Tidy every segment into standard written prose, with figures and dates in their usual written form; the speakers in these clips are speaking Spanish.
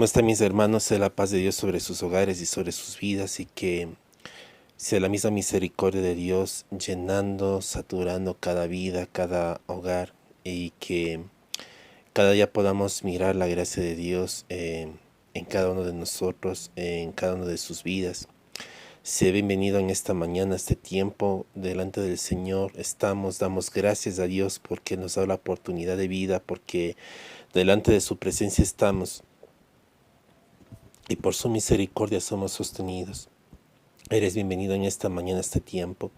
¿Cómo están mis hermanos? Sea la paz de Dios sobre sus hogares y sobre sus vidas, y que sea la misma misericordia de Dios llenando, saturando cada vida, cada hogar, y que cada día podamos mirar la gracia de Dios en cada uno de nosotros, en cada una de sus vidas. Sea bienvenido en esta mañana, este tiempo delante del Señor. Damos gracias a Dios porque nos da la oportunidad de vida, porque delante de su presencia estamos y por su misericordia somos sostenidos. Eres bienvenido en esta mañana, este tiempo.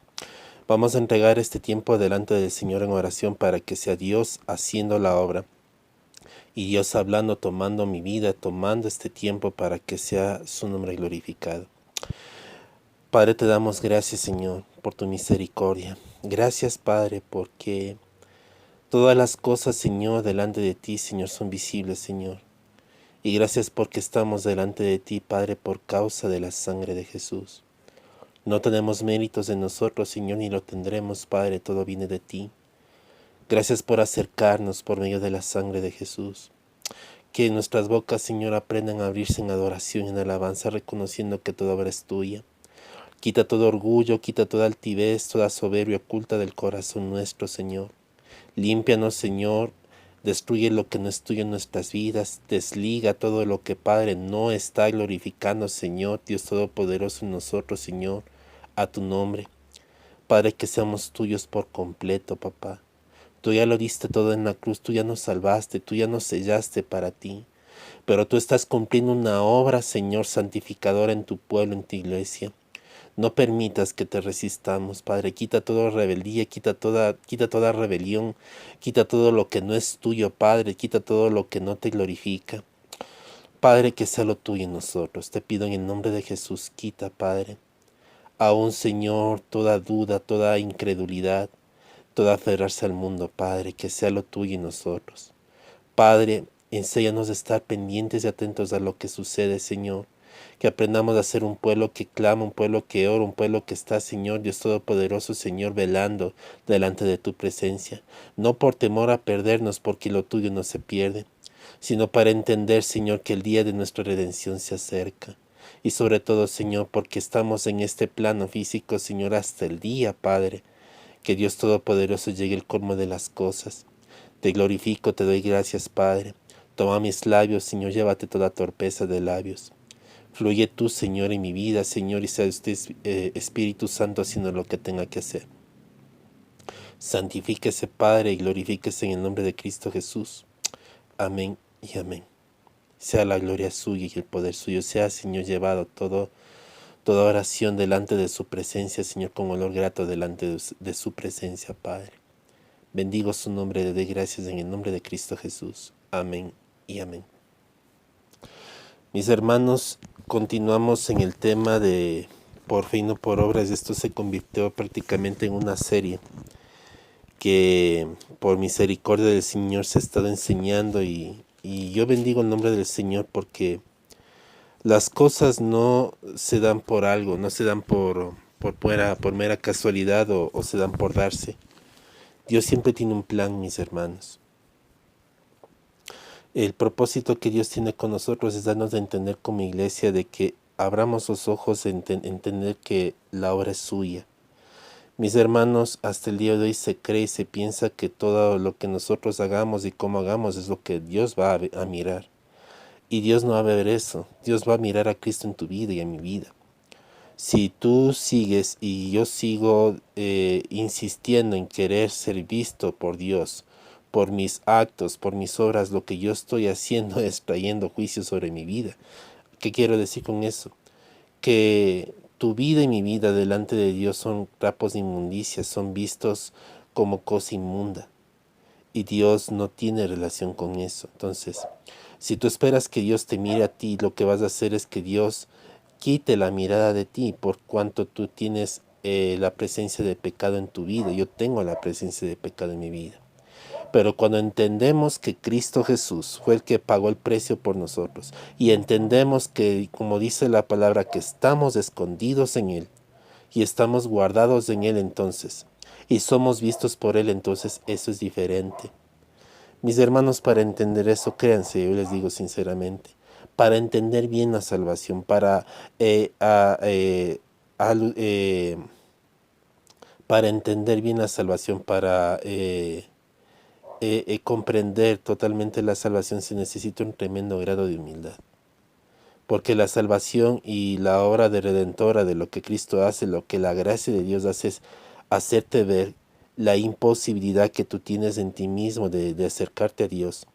Vamos a entregar este tiempo delante del Señor en oración para que sea Dios haciendo la obra y Dios hablando, tomando mi vida, tomando este tiempo para que sea su nombre glorificado. Padre, te damos gracias, Señor, por tu misericordia. Gracias, Padre, porque todas las cosas, Señor, delante de ti, Señor, son visibles, Señor. Y gracias porque estamos delante de ti, Padre, por causa de la sangre de Jesús. No tenemos méritos de nosotros, Señor, ni lo tendremos, Padre, todo viene de ti. Gracias por acercarnos por medio de la sangre de Jesús. Que nuestras bocas, Señor, aprendan a abrirse en adoración y en alabanza, reconociendo que toda obra es tuya. Quita todo orgullo, quita toda altivez, toda soberbia oculta del corazón nuestro, Señor. Límpianos, Señor. Destruye lo que no es tuyo en nuestras vidas. Desliga todo lo que, Padre, no está glorificando, Señor, Dios Todopoderoso en nosotros, Señor, a tu nombre. Padre, que seamos tuyos por completo, papá. Tú ya lo diste todo en la cruz, tú ya nos salvaste, tú ya nos sellaste para ti. Pero tú estás cumpliendo una obra, Señor, santificadora en tu pueblo, en tu iglesia. No permitas que te resistamos, Padre. Quita toda rebeldía, quita toda rebelión, quita todo lo que no es tuyo, Padre. Quita todo lo que no te glorifica. Padre, que sea lo tuyo en nosotros. Te pido en el nombre de Jesús, quita, Padre. Aún, Señor, toda duda, toda incredulidad, toda aferrarse al mundo, Padre, que sea lo tuyo en nosotros. Padre, enséñanos a estar pendientes y atentos a lo que sucede, Señor. Que aprendamos a ser un pueblo que clama, un pueblo que ora, un pueblo que está, Señor Dios Todopoderoso, Señor, velando delante de tu presencia. No por temor a perdernos, porque lo tuyo no se pierde, sino para entender, Señor, que el día de nuestra redención se acerca. Y sobre todo, Señor, porque estamos en este plano físico, Señor, hasta el día, Padre, que Dios Todopoderoso llegue el colmo de las cosas. Te glorifico, te doy gracias, Padre. Toma mis labios, Señor, llévate toda torpeza de labios. Fluye tú, Señor, en mi vida, Señor, y sea usted, Espíritu Santo, haciendo lo que tenga que hacer. Santifíquese, Padre, y glorifíquese en el nombre de Cristo Jesús. Amén y amén. Sea la gloria suya y el poder suyo. Sea, Señor, llevado toda oración delante de su presencia, Señor, con olor grato delante de su presencia, Padre. Bendigo su nombre, le doy gracias en el nombre de Cristo Jesús. Amén y amén. Mis hermanos, continuamos en el tema de por fe y no por obras. Esto se convirtió prácticamente en una serie que por misericordia del Señor se ha estado enseñando, y yo bendigo el nombre del Señor porque las cosas no se dan por algo, no se dan por mera casualidad o se dan por darse. Dios siempre tiene un plan, mis hermanos. El propósito que Dios tiene con nosotros es darnos a entender como iglesia de que abramos los ojos en entender que la obra es suya. Mis hermanos, hasta el día de hoy se cree y se piensa que todo lo que nosotros hagamos y cómo hagamos es lo que Dios va a mirar. Y Dios no va a ver eso. Dios va a mirar a Cristo en tu vida y en mi vida. Si tú sigues y yo sigo insistiendo en querer ser visto por Dios, por mis actos, por mis obras, lo que yo estoy haciendo es trayendo juicio sobre mi vida. ¿Qué quiero decir con eso? Que tu vida y mi vida delante de Dios son trapos de inmundicia, son vistos como cosa inmunda. Y Dios no tiene relación con eso. Entonces, si tú esperas que Dios te mire a ti, lo que vas a hacer es que Dios quite la mirada de ti, por cuanto tú tienes la presencia de pecado en tu vida. Yo tengo la presencia de pecado en mi vida. Pero cuando entendemos que Cristo Jesús fue el que pagó el precio por nosotros, y entendemos que, como dice la palabra, que estamos escondidos en Él y estamos guardados en Él, entonces, y somos vistos por Él, entonces eso es diferente. Mis hermanos, para entender eso, créanse, yo les digo sinceramente, para entender bien la salvación, al- eh, para entender bien la salvación, para comprender totalmente la salvación se necesita un tremendo grado de humildad. Porque la salvación y la obra de redentora de lo que Cristo hace, lo que la gracia de Dios hace es hacerte ver la imposibilidad que tú tienes en ti mismo de acercarte a Dios.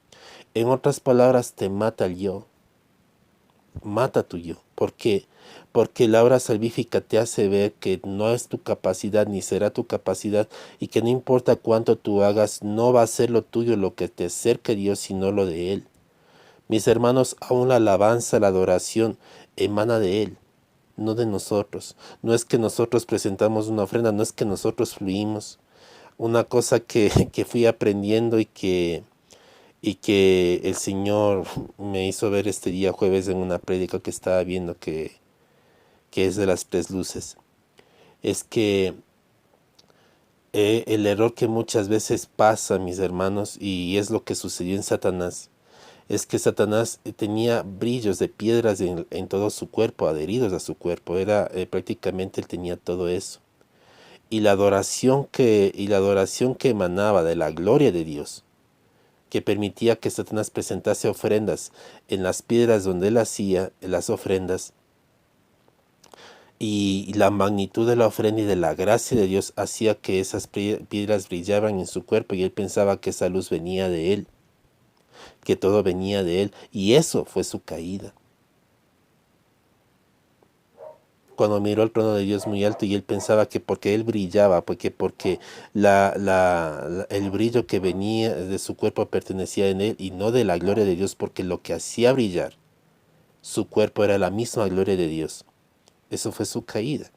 En otras palabras, te mata el yo, mata tu yo. ¿Por qué? Porque la obra salvífica te hace ver que no es tu capacidad ni será tu capacidad y que no importa cuánto tú hagas, no va a ser lo tuyo lo que te acerque a Dios, sino lo de Él. Mis hermanos, aún la alabanza, la adoración emana de Él, no de nosotros. No es que nosotros presentamos una ofrenda, no es que nosotros fluimos. Una cosa que fui aprendiendo y que el Señor me hizo ver este día jueves en una prédica que estaba viendo que es de las tres luces, es que el error que muchas veces pasa, mis hermanos, y es lo que sucedió en Satanás, es que Satanás tenía brillos de piedras en todo su cuerpo, adheridos a su cuerpo. Era prácticamente él tenía todo eso. Y la adoración que emanaba de la gloria de Dios, que permitía que Satanás presentase ofrendas en las piedras donde él hacía las ofrendas, y la magnitud de la ofrenda y de la gracia de Dios hacía que esas piedras brillaban en su cuerpo, y él pensaba que esa luz venía de él, que todo venía de él, y eso fue su caída. Cuando miró el trono de Dios muy alto, y él pensaba que porque él brillaba, porque el brillo que venía de su cuerpo pertenecía en él y no de la gloria de Dios, porque lo que hacía brillar su cuerpo era la misma gloria de Dios. Eso fue su caída.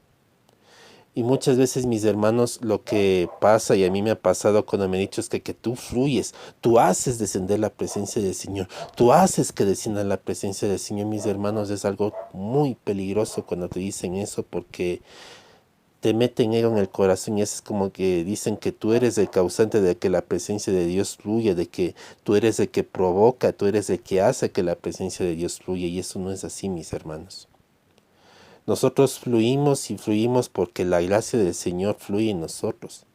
Y muchas veces, mis hermanos, lo que pasa, y a mí me ha pasado cuando me han dicho, es que tú fluyes, tú haces descender la presencia del Señor, tú haces que descienda la presencia del Señor. Mis hermanos, es algo muy peligroso cuando te dicen eso, porque te meten ego en el corazón, y es como que dicen que tú eres el causante de que la presencia de Dios fluya, de que tú eres el que provoca, tú eres el que hace que la presencia de Dios fluya, y eso no es así, mis hermanos. Nosotros fluimos y fluimos porque la gracia del Señor fluye en nosotros,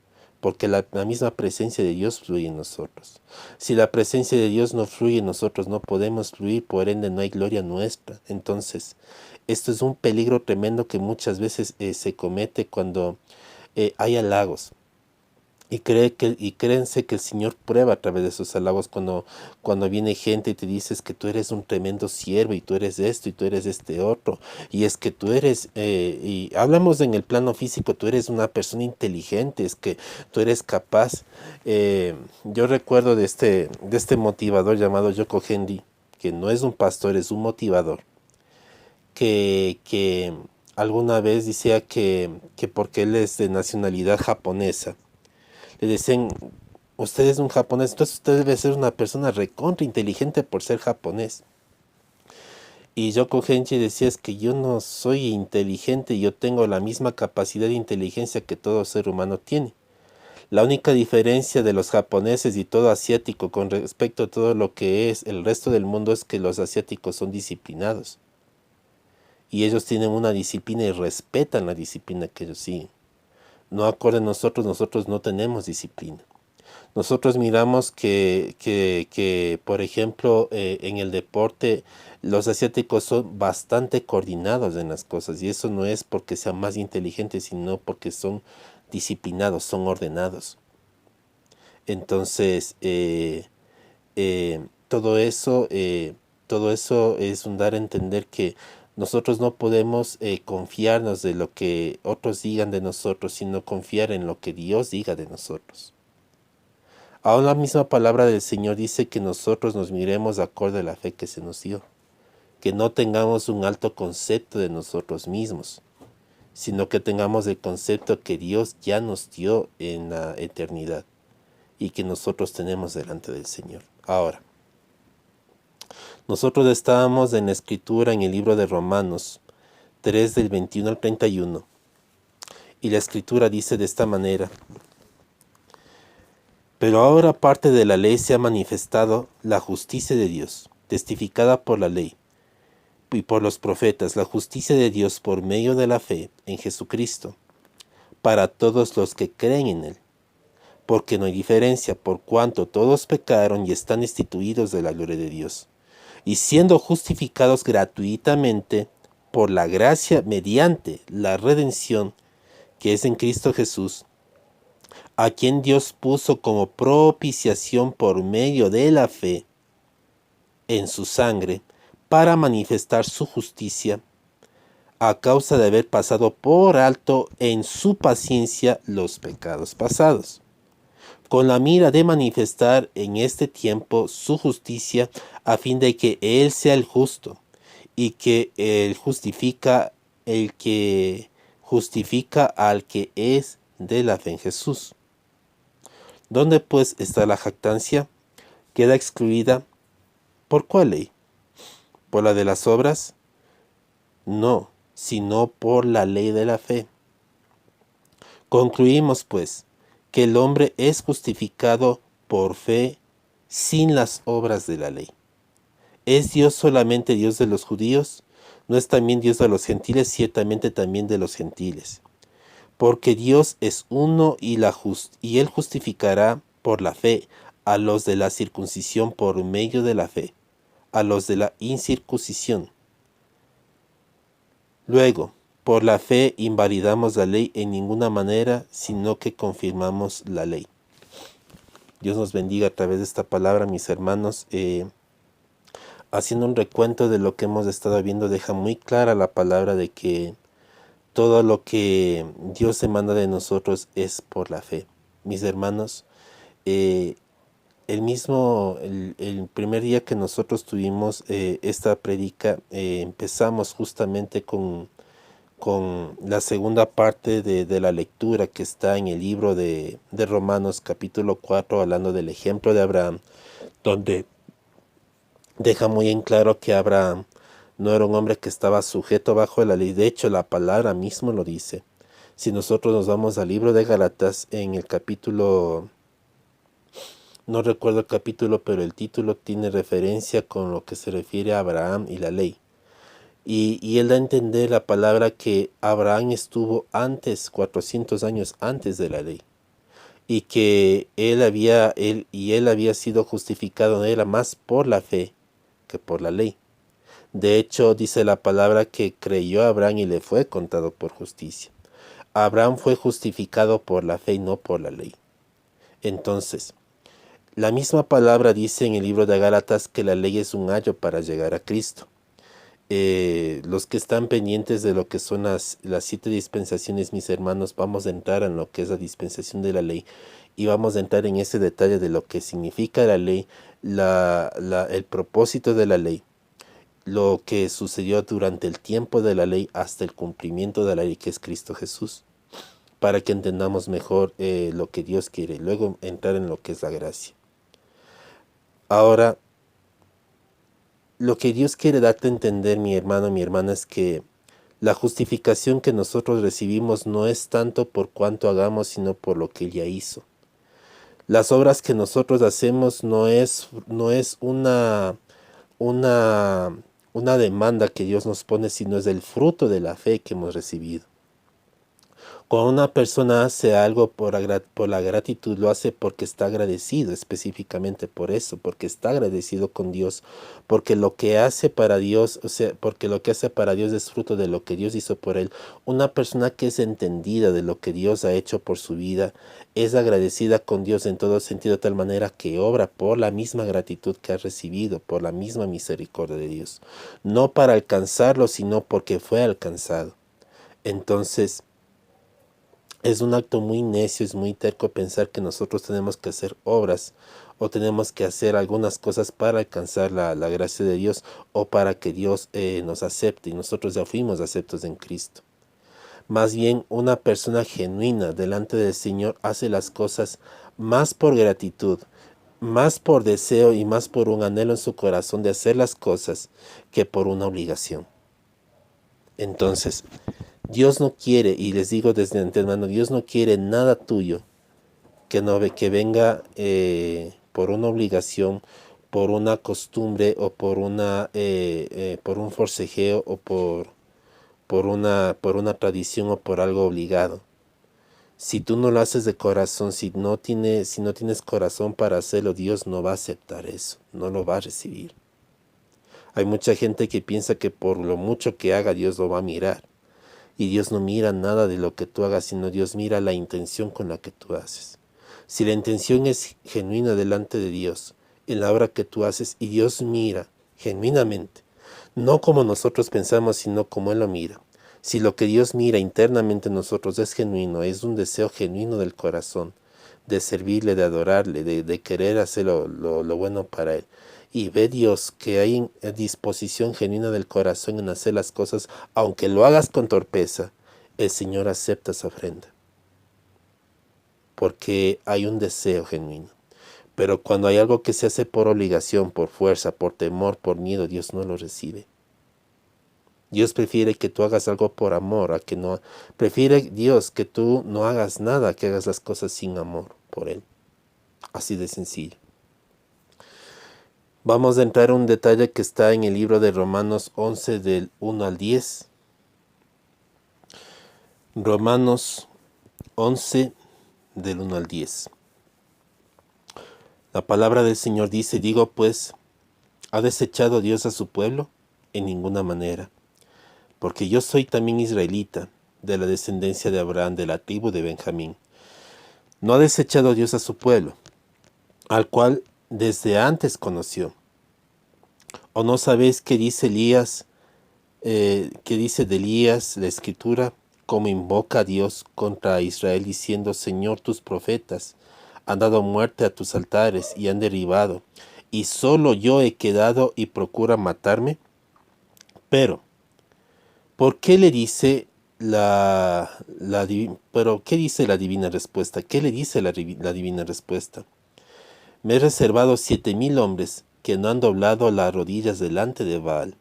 porque la misma presencia de Dios fluye en nosotros. Si la presencia de Dios no fluye en nosotros, no podemos fluir, por ende no hay gloria nuestra. Entonces, esto es un peligro tremendo que muchas veces se comete cuando hay halagos. Créense que el Señor prueba a través de esos halagos cuando viene gente y te dices que tú eres un tremendo siervo, y tú eres esto y tú eres este otro, y es que tú eres, y hablamos en el plano físico, tú eres una persona inteligente, es que tú eres capaz. Yo recuerdo de este motivador llamado Yoko Henry, que no es un pastor, es un motivador, que alguna vez decía que porque él es de nacionalidad japonesa, le decían: usted es un japonés, entonces usted debe ser una persona recontra inteligente por ser japonés. Y Yoko Genji decía: es que yo no soy inteligente, yo tengo la misma capacidad de inteligencia que todo ser humano tiene. La única diferencia de los japoneses y todo asiático con respecto a todo lo que es el resto del mundo es que los asiáticos son disciplinados. Y ellos tienen una disciplina y respetan la disciplina que ellos siguen. No acorde a nosotros no tenemos disciplina. Nosotros miramos que por ejemplo, en el deporte, los asiáticos son bastante coordinados en las cosas, y eso no es porque sean más inteligentes, sino porque son disciplinados, son ordenados. Entonces, eh, todo eso, eh, todo eso es un dar a entender que nosotros no podemos confiarnos de lo que otros digan de nosotros, sino confiar en lo que Dios diga de nosotros. Aún la misma palabra del Señor dice que nosotros nos miremos acorde a la fe que se nos dio, que no tengamos un alto concepto de nosotros mismos, sino que tengamos el concepto que Dios ya nos dio en la eternidad y que nosotros tenemos delante del Señor. Ahora, nosotros estábamos en la Escritura en el libro de Romanos 3 del 21 al 31, y la Escritura dice de esta manera: pero ahora aparte de la ley se ha manifestado la justicia de Dios, testificada por la ley, y por los profetas la justicia de Dios por medio de la fe en Jesucristo, para todos los que creen en Él, porque no hay diferencia, por cuanto todos pecaron y están destituidos de la gloria de Dios, y siendo justificados gratuitamente por la gracia mediante la redención que es en Cristo Jesús, a quien Dios puso como propiciación por medio de la fe en su sangre, para manifestar su justicia, a causa de haber pasado por alto en su paciencia los pecados pasados, con la mira de manifestar en este tiempo su justicia, a fin de que Él sea el justo, y que Él justifica el que justifica al que es de la fe en Jesús. ¿Dónde pues está la jactancia? Queda excluida. ¿Por cuál ley? ¿Por la de las obras? No, sino por la ley de la fe. Concluimos, pues, que el hombre es justificado por fe sin las obras de la ley. ¿Es Dios solamente Dios de los judíos? ¿No es también Dios de los gentiles? Ciertamente también de los gentiles. Porque Dios es uno y Él justificará por la fe a los de la circuncisión por medio de la fe, a los de la incircuncisión. Luego, por la fe invalidamos la ley en ninguna manera, sino que confirmamos la ley. Dios nos bendiga a través de esta palabra, mis hermanos. Haciendo un recuento de lo que hemos estado viendo, deja muy clara la palabra de que todo lo que Dios demanda de nosotros es por la fe. Mis hermanos, el primer día que nosotros tuvimos esta predica, empezamos justamente con la segunda parte de la lectura que está en el libro de Romanos capítulo 4, hablando del ejemplo de Abraham, donde deja muy en claro que Abraham no era un hombre que estaba sujeto bajo la ley. De hecho, la palabra mismo lo dice. Si nosotros nos vamos al libro de Gálatas, en el capítulo, no recuerdo el capítulo, pero el título tiene referencia con lo que se refiere a Abraham y la ley. Y él da a entender la palabra que Abraham estuvo antes, 400 años antes de la ley. Y que él había sido justificado, no era más por la fe que por la ley. De hecho, dice la palabra que creyó a Abraham y le fue contado por justicia. Abraham fue justificado por la fe y no por la ley. Entonces, la misma palabra dice en el libro de Gálatas que la ley es un ayo para llegar a Cristo. Los que están pendientes de lo que son las 7 dispensaciones, mis hermanos, vamos a entrar en lo que es la dispensación de la ley y vamos a entrar en ese detalle de lo que significa la ley, el propósito de la ley, lo que sucedió durante el tiempo de la ley hasta el cumplimiento de la ley, que es Cristo Jesús, para que entendamos mejor lo que Dios quiere, luego entrar en lo que es la gracia. Ahora, lo que Dios quiere darte a entender, mi hermano, mi hermana, es que la justificación que nosotros recibimos no es tanto por cuánto hagamos, sino por lo que Él ya hizo. Las obras que nosotros hacemos no es una demanda que Dios nos pone, sino es el fruto de la fe que hemos recibido. Cuando una persona hace algo por la gratitud, lo hace porque está agradecido, específicamente por eso, porque está agradecido con Dios, porque lo que hace para Dios, porque lo que hace para Dios es fruto de lo que Dios hizo por él. Una persona que es entendida de lo que Dios ha hecho por su vida, es agradecida con Dios en todo sentido, de tal manera que obra por la misma gratitud que ha recibido, por la misma misericordia de Dios. No para alcanzarlo, sino porque fue alcanzado. Entonces, es un acto muy necio, es muy terco pensar que nosotros tenemos que hacer obras o tenemos que hacer algunas cosas para alcanzar la gracia de Dios o para que Dios nos acepte, y nosotros ya fuimos aceptos en Cristo. Más bien, una persona genuina delante del Señor hace las cosas más por gratitud, más por deseo y más por un anhelo en su corazón de hacer las cosas que por una obligación. Entonces, Dios no quiere, y les digo desde antemano, Dios no quiere nada tuyo que venga por una obligación, por una costumbre o por un forcejeo o por una tradición o por algo obligado. Si tú no lo haces de corazón, si no tienes corazón para hacerlo, Dios no va a aceptar eso, no lo va a recibir. Hay mucha gente que piensa que por lo mucho que haga, Dios lo va a mirar. Y Dios no mira nada de lo que tú hagas, sino Dios mira la intención con la que tú haces. Si la intención es genuina delante de Dios, en la obra que tú haces, y Dios mira genuinamente, no como nosotros pensamos, sino como Él lo mira. Si lo que Dios mira internamente en nosotros es genuino, es un deseo genuino del corazón, de servirle, de adorarle, de querer hacer lo bueno para Él, y ve Dios que hay disposición genuina del corazón en hacer las cosas, aunque lo hagas con torpeza, el Señor acepta esa ofrenda, porque hay un deseo genuino. Pero cuando hay algo que se hace por obligación, por fuerza, por temor, por miedo, Dios no lo recibe. Dios prefiere que tú hagas algo por amor, a que no. Prefiere Dios que tú no hagas nada, que hagas las cosas sin amor por Él. Así de sencillo. Vamos a entrar a un detalle que está en el libro de Romanos 11 del 1 al 10. Romanos 11 del 1 al 10. La palabra del Señor dice, digo pues, ¿ha desechado Dios a su pueblo? En ninguna manera. Porque yo soy también israelita, de la descendencia de Abraham, de la tribu de Benjamín. No ha desechado Dios a su pueblo, al cual desde antes conoció. ¿O no sabéis qué dice Elías, qué dice de Elías la Escritura, cómo invoca a Dios contra Israel diciendo, Señor, tus profetas han dado muerte a tus altares y han derribado, y solo yo he quedado y procura matarme? Pero, ¿por qué le dice pero qué dice la divina respuesta? ¿Qué le dice la divina respuesta? Me he reservado 7,000 hombres que no han doblado las rodillas delante de Baal.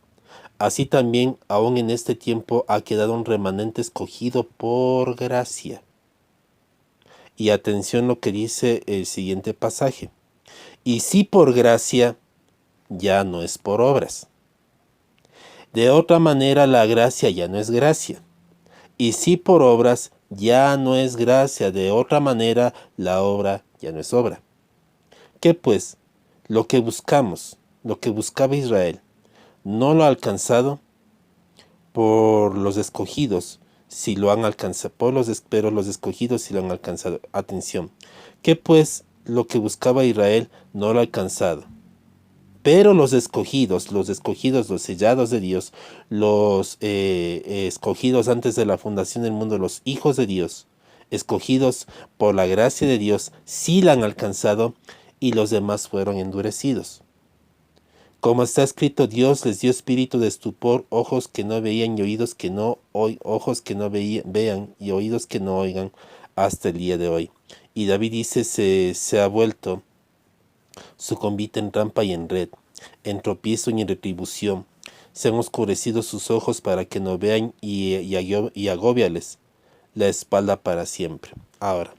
Así también, aún en este tiempo, ha quedado un remanente escogido por gracia. Y atención lo que dice el siguiente pasaje. Y si por gracia, ya no es por obras. De otra manera, la gracia ya no es gracia. Y si por obras, ya no es gracia. De otra manera, la obra ya no es obra. ¿Qué pues? Lo que buscamos, lo que buscaba Israel, no lo ha alcanzado por los escogidos, si lo han alcanzado, pero los escogidos si lo han alcanzado. Atención, ¿qué pues? Lo que buscaba Israel no lo ha alcanzado. Pero los escogidos, los sellados de Dios, los escogidos antes de la fundación del mundo, los hijos de Dios, escogidos por la gracia de Dios, sí la han alcanzado, y los demás fueron endurecidos. Como está escrito, Dios les dio espíritu de estupor, ojos que no veían y oídos que no vean y oídos que no oigan hasta el día de hoy. Y David dice, se ha vuelto su convite en trampa y en red, en tropiezo y en retribución. Se han oscurecido sus ojos para que no vean y agóbiales la espalda para siempre. Ahora,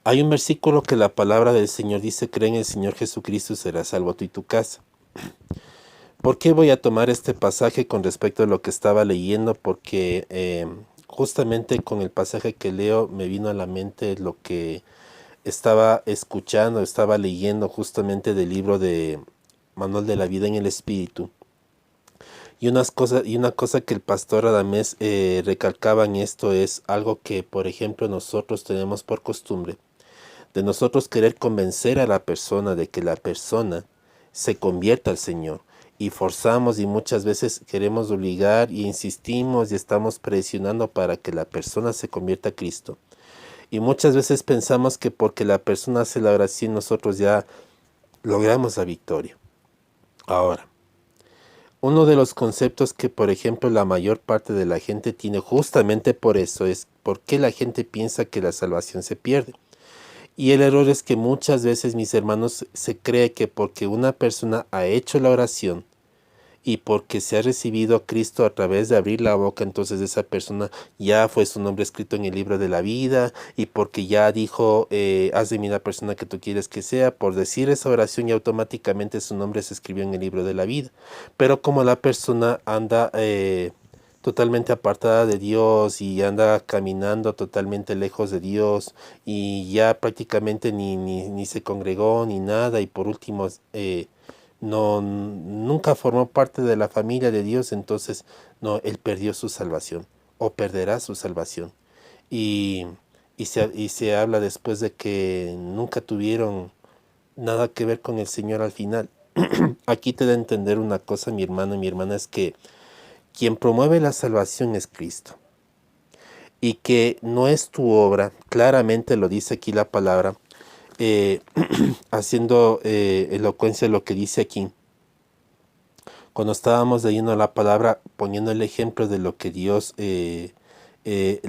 hay un versículo que la palabra del Señor dice, cree en el Señor Jesucristo y serás salvo tú y tu casa. ¿Por qué voy a tomar este pasaje con respecto a lo que estaba leyendo? Porque justamente con el pasaje que leo me vino a la mente lo que estaba escuchando, estaba leyendo justamente del libro de Manual de la Vida en el Espíritu. Y una cosa que el pastor Adamés recalcaba en esto es algo que, por ejemplo, nosotros tenemos por costumbre, de nosotros querer convencer a la persona de que la persona se convierta al Señor. Y forzamos y muchas veces queremos obligar y insistimos y estamos presionando para que la persona se convierta a Cristo. Y muchas veces pensamos que porque la persona hace la oración nosotros ya logramos la victoria. Ahora, uno de los conceptos que, por ejemplo, la mayor parte de la gente tiene justamente por eso es por qué la gente piensa que la salvación se pierde. Y el error es que muchas veces, mis hermanos, se cree que porque una persona ha hecho la oración y porque se ha recibido a Cristo a través de abrir la boca, entonces esa persona ya fue su nombre escrito en el libro de la vida, y porque ya dijo, haz de mí la persona que tú quieres que sea, por decir esa oración y automáticamente su nombre se escribió en el libro de la vida. Pero como la persona anda totalmente apartada de Dios y anda caminando totalmente lejos de Dios y ya prácticamente ni se congregó ni nada, y por último nunca formó parte de la familia de Dios, entonces no, él perdió su salvación o perderá su salvación. Y, y se habla después de que nunca tuvieron nada que ver con el Señor al final. Aquí te da a entender una cosa, mi hermano y mi hermana, es que quien promueve la salvación es Cristo, y que no es tu obra, claramente lo dice aquí la palabra, eh, haciendo elocuencia de lo que dice aquí. Cuando estábamos leyendo la palabra, poniendo el ejemplo de lo que Dios le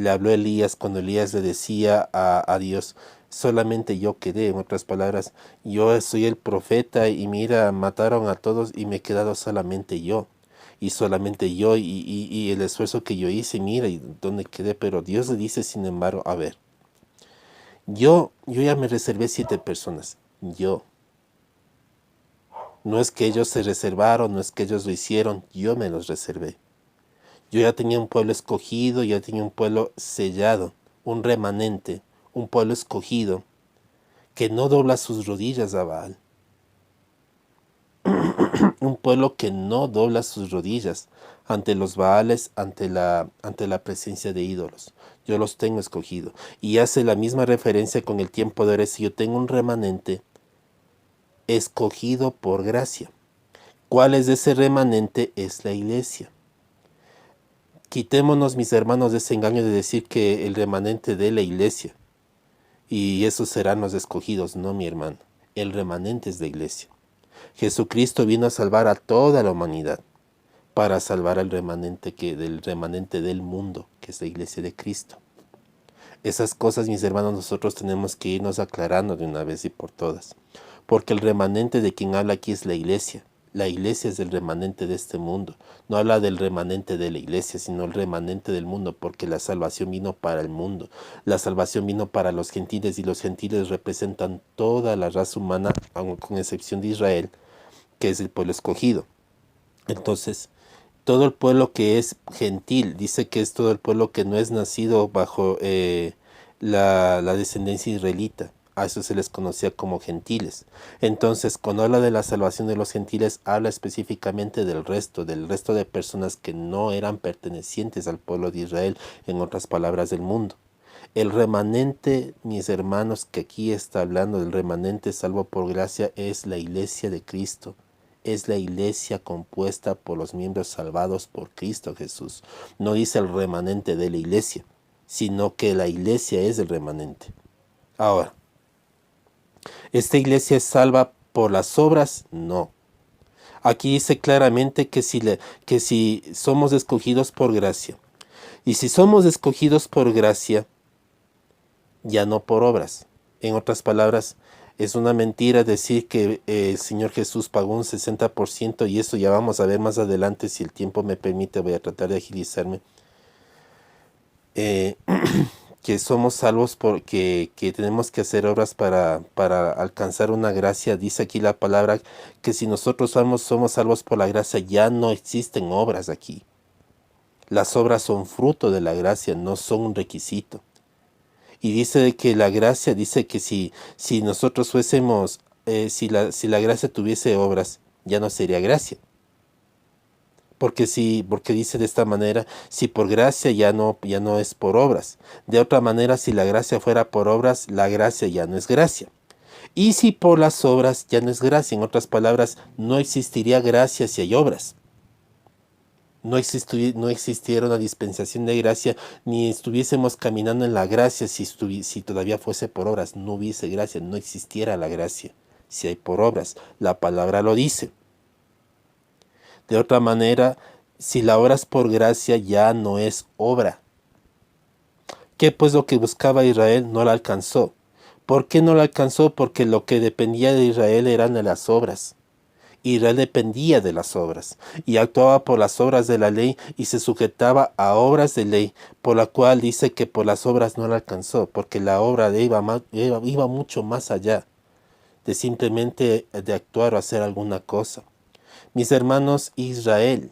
habló a Elías, cuando Elías le decía a Dios, solamente yo quedé, en otras palabras, yo soy el profeta y mira, mataron a todos y me he quedado solamente yo. Y solamente yo y el esfuerzo que yo hice, mira, y dónde quedé. Pero Dios le dice, sin embargo, a ver, yo ya me reservé 7 personas. Yo. No es que ellos se reservaron, no es que ellos lo hicieron, yo me los reservé. Yo ya tenía un pueblo escogido, ya tenía un pueblo sellado, un remanente, un pueblo escogido, que no dobla sus rodillas a Baal. Un pueblo que no dobla sus rodillas ante los Baales, ante la presencia de ídolos. Yo los tengo escogido. Y hace la misma referencia con el tiempo de ahora. Si yo tengo un remanente escogido por gracia. ¿Cuál es ese remanente? Es la iglesia. Quitémonos, mis hermanos, de ese engaño de decir que el remanente de la iglesia y esos serán los escogidos. No, mi hermano, el remanente es la iglesia. Jesucristo vino a salvar a toda la humanidad para salvar al remanente del remanente del mundo, que es la iglesia de Cristo. Esas cosas, mis hermanos, nosotros tenemos que irnos aclarando de una vez y por todas, porque el remanente de quien habla aquí es la iglesia. La iglesia es el remanente de este mundo. No habla del remanente de la iglesia, sino el remanente del mundo, porque la salvación vino para el mundo. La salvación vino para los gentiles, y los gentiles representan toda la raza humana, aun con excepción de Israel, que es el pueblo escogido. Entonces, todo el pueblo que es gentil, dice que es todo el pueblo que no es nacido bajo la descendencia israelita. A eso se les conocía como gentiles. Entonces, cuando habla de la salvación de los gentiles, habla específicamente del resto de personas que no eran pertenecientes al pueblo de Israel, en otras palabras, del mundo. El remanente, mis hermanos, que aquí está hablando del remanente salvo por gracia, es la iglesia de Cristo. Es la iglesia compuesta por los miembros salvados por Cristo Jesús. No dice el remanente de la iglesia, sino que la iglesia es el remanente. Ahora, ¿esta iglesia es salva por las obras? No. Aquí dice claramente que si somos escogidos por gracia, y si somos escogidos por gracia, ya no por obras. En otras palabras, es una mentira decir que el Señor Jesús pagó un 60%, y eso ya vamos a ver más adelante, si el tiempo me permite, voy a tratar de agilizarme. Que somos salvos porque que tenemos que hacer obras para alcanzar una gracia. Dice aquí la palabra que si nosotros somos salvos por la gracia, ya no existen obras aquí. Las obras son fruto de la gracia, no son un requisito. Y dice que la gracia, dice que si nosotros fuésemos, si la gracia tuviese obras, ya no sería gracia. Porque dice de esta manera, si por gracia ya no es por obras. De otra manera, si la gracia fuera por obras, la gracia ya no es gracia. Y si por las obras ya no es gracia, en otras palabras, no existiría gracia si hay obras. No existiera una dispensación de gracia, ni estuviésemos caminando en la gracia si todavía fuese por obras. No hubiese gracia, no existiera la gracia si hay por obras. La palabra lo dice. De otra manera, si la obra es por gracia, ya no es obra. ¿Qué pues lo que buscaba Israel no la alcanzó? ¿Por qué no la alcanzó? Porque lo que dependía de Israel eran de las obras. Israel dependía de las obras y actuaba por las obras de la ley y se sujetaba a obras de ley, por la cual dice que por las obras no la alcanzó, porque la obra iba mucho más allá de simplemente de actuar o hacer alguna cosa. Mis hermanos, Israel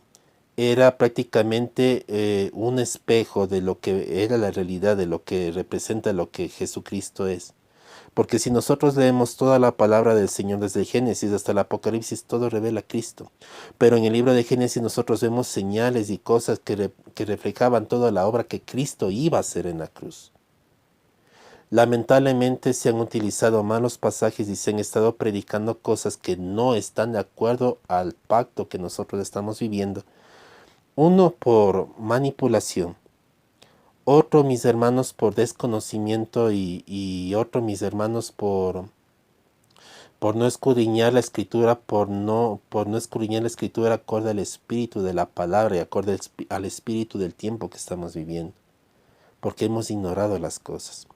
era prácticamente un espejo de lo que era la realidad, de lo que representa lo que Jesucristo es. Porque si nosotros leemos toda la palabra del Señor desde el Génesis hasta el Apocalipsis, todo revela a Cristo. Pero en el libro de Génesis nosotros vemos señales y cosas que reflejaban toda la obra que Cristo iba a hacer en la cruz. Lamentablemente se han utilizado malos pasajes y se han estado predicando cosas que no están de acuerdo al pacto que nosotros estamos viviendo. Uno por manipulación, otro mis hermanos por desconocimiento y otro mis hermanos por no escudriñar la escritura, por no escudriñar la escritura acorde al espíritu de la palabra y acorde al espíritu del tiempo que estamos viviendo, porque hemos ignorado las cosas.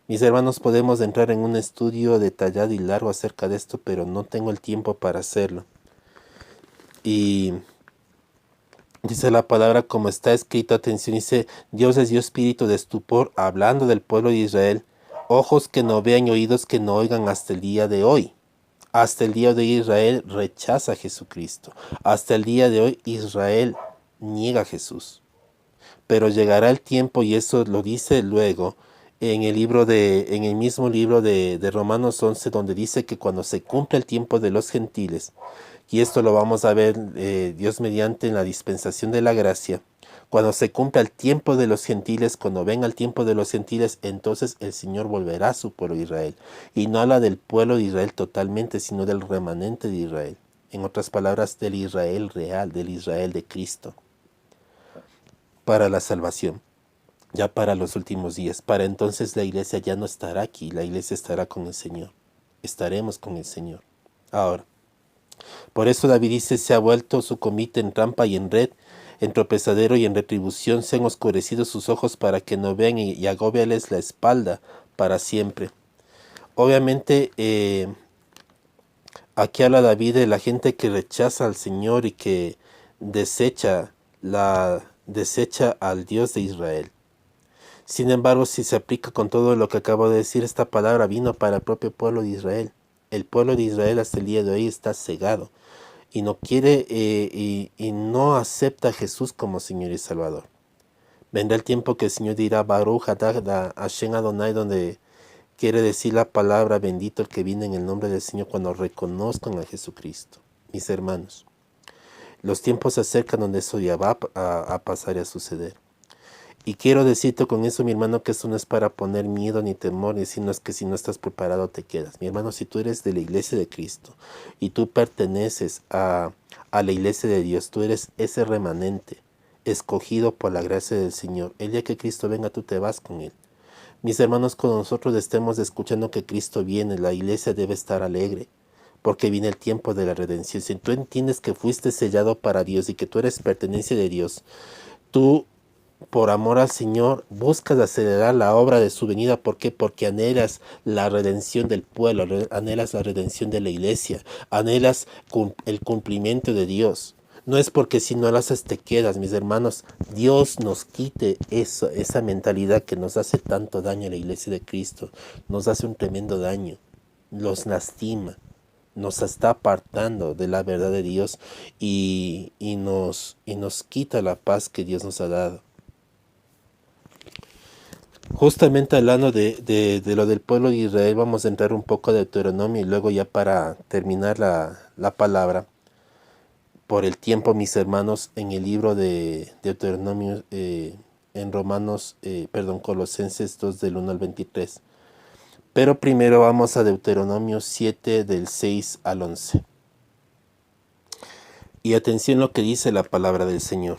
Mis hermanos, podemos entrar en un estudio detallado y largo acerca de esto, pero no tengo el tiempo para hacerlo. Y dice la palabra como está escrito, atención, dice, Dios les dio espíritu de estupor, hablando del pueblo de Israel, ojos que no vean y oídos que no oigan hasta el día de hoy. Hasta el día de hoy Israel rechaza a Jesucristo. Hasta el día de hoy Israel niega a Jesús. Pero llegará el tiempo, y eso lo dice luego, en el mismo libro de Romanos 11, donde dice que cuando se cumple el tiempo de los gentiles, y esto lo vamos a ver Dios mediante en la dispensación de la gracia, cuando se cumpla el tiempo de los gentiles, cuando venga el tiempo de los gentiles, entonces el Señor volverá a su pueblo Israel. Y no habla del pueblo de Israel totalmente, sino del remanente de Israel. En otras palabras, del Israel real, del Israel de Cristo, para la salvación, ya para los últimos días. Para entonces la iglesia ya no estará aquí, la iglesia estará con el Señor. Estaremos con el Señor. Ahora, por eso David dice, se ha vuelto su comite en trampa y en red, en tropezadero y en retribución, se han oscurecido sus ojos para que no vean y agóbiales la espalda para siempre. Obviamente, aquí habla David de la gente que rechaza al Señor y que desecha al Dios de Israel. Sin embargo, si se aplica con todo lo que acabo de decir, esta palabra vino para el propio pueblo de Israel. El pueblo de Israel hasta el día de hoy está cegado y no quiere y no acepta a Jesús como Señor y Salvador. Vendrá el tiempo que el Señor dirá Baruch Atah Hashem Adonai, donde quiere decir la palabra bendito el que viene en el nombre del Señor, cuando reconozcan a Jesucristo. Mis hermanos, los tiempos se acercan donde eso ya va a pasar y a suceder. Y quiero decirte con eso, mi hermano, que esto no es para poner miedo ni temor, sino es que si no estás preparado te quedas. Mi hermano, si tú eres de la iglesia de Cristo y tú perteneces a la iglesia de Dios, tú eres ese remanente escogido por la gracia del Señor. El día que Cristo venga, tú te vas con Él. Mis hermanos, cuando nosotros estemos escuchando que Cristo viene, la iglesia debe estar alegre, porque viene el tiempo de la redención. Si tú entiendes que fuiste sellado para Dios y que tú eres pertenencia de Dios, tú, por amor al Señor, buscas acelerar la obra de su venida. ¿Por qué? Porque anhelas la redención del pueblo, anhelas la redención de la iglesia, anhelas el cumplimiento de Dios. No es porque si no lo haces te quedas, mis hermanos. Dios nos quite esa mentalidad que nos hace tanto daño a la iglesia de Cristo. Nos hace un tremendo daño. Los lastima. Nos está apartando de la verdad de Dios y nos quita la paz que Dios nos ha dado. Justamente hablando de lo del pueblo de Israel, vamos a entrar un poco de Deuteronomio y luego ya para terminar la palabra, por el tiempo, mis hermanos, en el libro de Deuteronomio, en Colosenses 2 del 1 al 23. Pero primero vamos a Deuteronomio 7 del 6 al 11. Y atención lo que dice la palabra del Señor.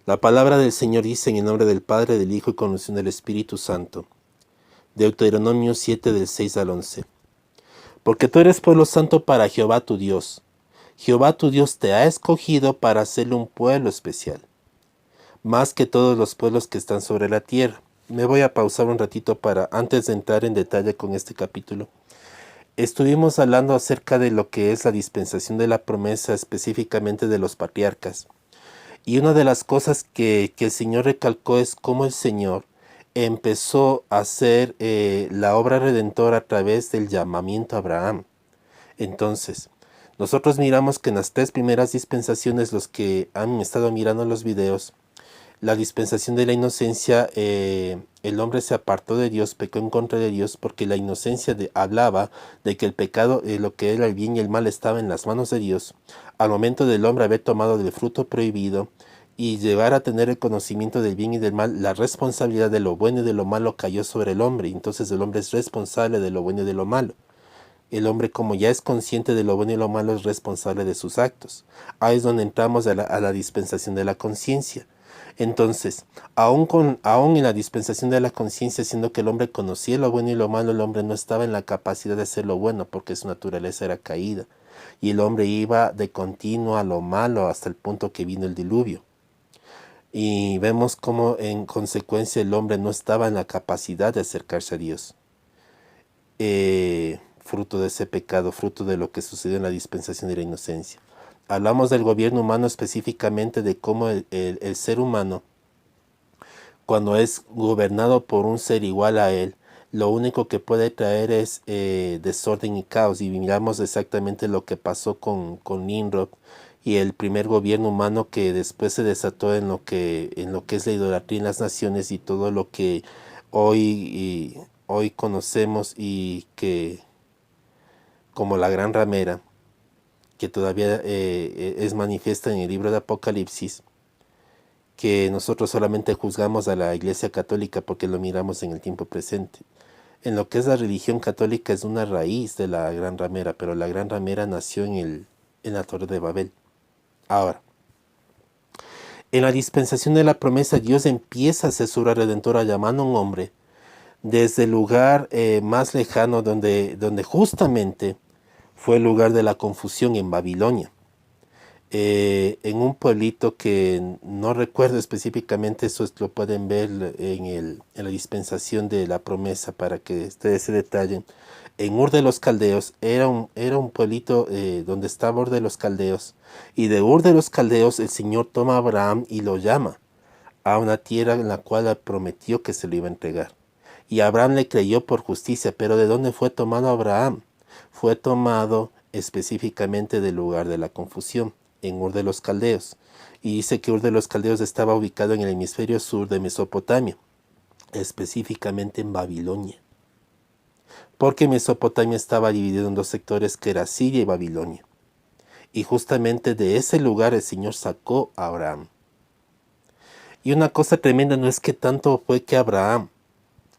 La palabra del Señor dice en el nombre del Padre, del Hijo y con unción del Espíritu Santo. Deuteronomio 7 del 6 al 11. Porque tú eres pueblo santo para Jehová tu Dios. Jehová tu Dios te ha escogido para hacerle un pueblo especial, más que todos los pueblos que están sobre la tierra. Me voy a pausar un ratito antes de entrar en detalle con este capítulo. Estuvimos hablando acerca de lo que es la dispensación de la promesa, específicamente de los patriarcas. Y una de las cosas que el Señor recalcó es cómo el Señor empezó a hacer la obra redentora a través del llamamiento a Abraham. Entonces, nosotros miramos que en las tres primeras dispensaciones, los que han estado mirando los videos, la dispensación de la inocencia, el hombre se apartó de Dios, pecó en contra de Dios, porque la inocencia hablaba de que el pecado, lo que era el bien y el mal, estaba en las manos de Dios. Al momento del hombre haber tomado del fruto prohibido y llegar a tener el conocimiento del bien y del mal, la responsabilidad de lo bueno y de lo malo cayó sobre el hombre. Entonces el hombre es responsable de lo bueno y de lo malo. El hombre, como ya es consciente de lo bueno y lo malo, es responsable de sus actos. Ahí es donde entramos a la dispensación de la conciencia. Entonces, aún en la dispensación de la conciencia, siendo que el hombre conocía lo bueno y lo malo, el hombre no estaba en la capacidad de hacer lo bueno porque su naturaleza era caída. Y el hombre iba de continuo a lo malo hasta el punto que vino el diluvio. Y vemos cómo en consecuencia el hombre no estaba en la capacidad de acercarse a Dios. Fruto de ese pecado, fruto de lo que sucedió en la dispensación de la inocencia. Hablamos del gobierno humano, específicamente de cómo el ser humano, cuando es gobernado por un ser igual a él, lo único que puede traer es desorden y caos. Y miramos exactamente lo que pasó con Nimrod y el primer gobierno humano, que después se desató en lo que es la idolatría en las naciones y todo lo que hoy conocemos, y que como la gran ramera, que todavía es manifiesta en el libro de Apocalipsis, que nosotros solamente juzgamos a la Iglesia Católica porque lo miramos en el tiempo presente. En lo que es la religión católica es una raíz de la gran ramera, pero la gran ramera nació en la Torre de Babel. Ahora, en la dispensación de la promesa, Dios empieza a hacer su obra redentora llamando a un hombre desde el lugar más lejano, donde justamente fue el lugar de la confusión, en Babilonia. En un pueblito que no recuerdo específicamente, eso lo pueden ver en la dispensación de la promesa para que ustedes se detallen. En Ur de los Caldeos, era un pueblito donde estaba Ur de los Caldeos, y de Ur de los Caldeos el Señor toma a Abraham y lo llama a una tierra en la cual prometió que se lo iba a entregar. Y Abraham le creyó por justicia. Pero ¿de dónde fue tomado Abraham? Fue tomado específicamente del lugar de la confusión, en Ur de los Caldeos. Y dice que Ur de los Caldeos estaba ubicado en el hemisferio sur de Mesopotamia, específicamente en Babilonia. Porque Mesopotamia estaba dividido en dos sectores, que era Siria y Babilonia. Y justamente de ese lugar el Señor sacó a Abraham. Y una cosa tremenda no es que tanto fue que Abraham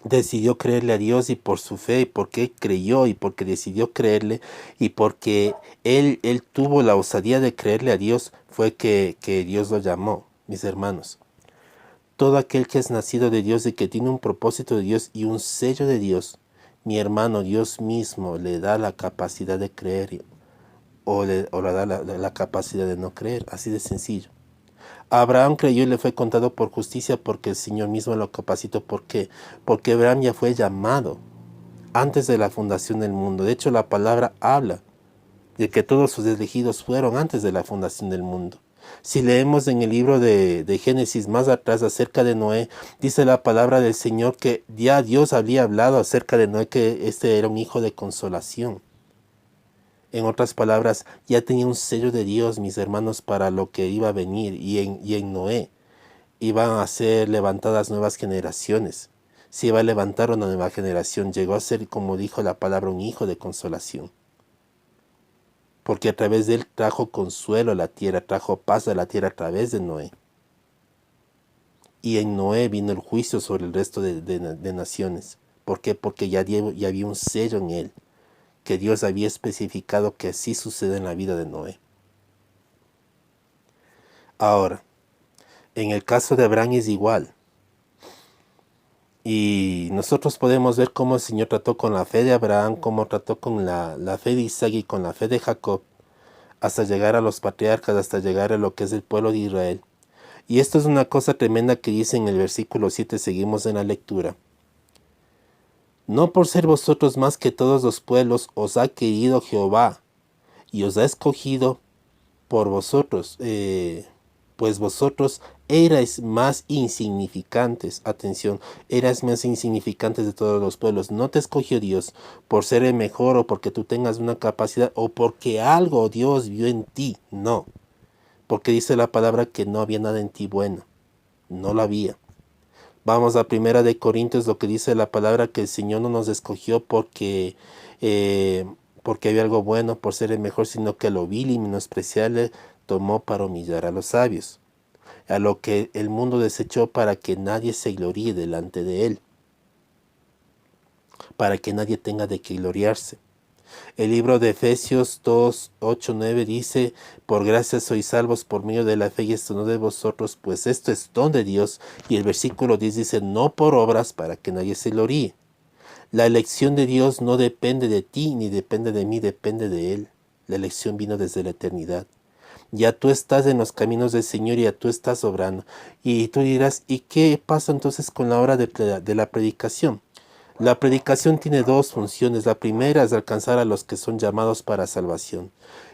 decidió creerle a Dios, y por su fe, y porque creyó, y porque decidió creerle, y porque él tuvo la osadía de creerle a Dios, fue que Dios lo llamó. Mis hermanos, todo aquel que es nacido de Dios y que tiene un propósito de Dios y un sello de Dios, mi hermano, Dios mismo le da la capacidad de creer, o le da la capacidad de no creer, así de sencillo. Abraham creyó y le fue contado por justicia, porque el Señor mismo lo capacitó. ¿Por qué? Porque Abraham ya fue llamado antes de la fundación del mundo. De hecho, la palabra habla de que todos sus elegidos fueron antes de la fundación del mundo. Si leemos en el libro de Génesis más atrás acerca de Noé, dice la palabra del Señor que ya Dios había hablado acerca de Noé, que este era un hijo de consolación. En otras palabras, ya tenía un sello de Dios, mis hermanos, para lo que iba a venir. Y en Noé iban a ser levantadas nuevas generaciones. Se iba a levantar una nueva generación. Llegó a ser, como dijo la palabra, un hijo de consolación. Porque a través de él trajo consuelo a la tierra, trajo paz a la tierra a través de Noé. Y en Noé vino el juicio sobre el resto de naciones. ¿Por qué? Porque ya había un sello en él, que Dios había especificado que así sucede en la vida de Noé. Ahora, en el caso de Abraham es igual. Y nosotros podemos ver cómo el Señor trató con la fe de Abraham, cómo trató con la fe de Isaac y con la fe de Jacob, hasta llegar a los patriarcas, hasta llegar a lo que es el pueblo de Israel. Y esto es una cosa tremenda que dice en el versículo 7, seguimos en la lectura, No por ser vosotros más que todos los pueblos os ha querido Jehová y os ha escogido por vosotros, pues vosotros erais más insignificantes, atención, eras más insignificantes de todos los pueblos. No te escogió Dios por ser el mejor o porque tú tengas una capacidad o porque algo Dios vio en ti, no, porque dice la palabra que no había nada en ti bueno, no lo había. Vamos a Primera de Corintios, lo que dice la palabra, que el Señor no nos escogió porque había algo bueno, por ser el mejor, sino que lo vil y menospreciable tomó para humillar a los sabios, a lo que el mundo desechó para que nadie se gloríe delante de él, para que nadie tenga de qué gloriarse. El libro de Efesios 2, 8, 9 dice, por gracia sois salvos por medio de la fe y esto no de vosotros, pues esto es don de Dios. Y el versículo 10 dice, no por obras para que nadie se gloríe. La elección de Dios no depende de ti ni depende de mí, depende de Él. La elección vino desde la eternidad. Ya tú estás en los caminos del Señor y ya tú estás obrando. Y tú dirás, ¿y qué pasa entonces con la hora de la predicación? La predicación tiene dos funciones. La primera es alcanzar a los que son llamados para salvación.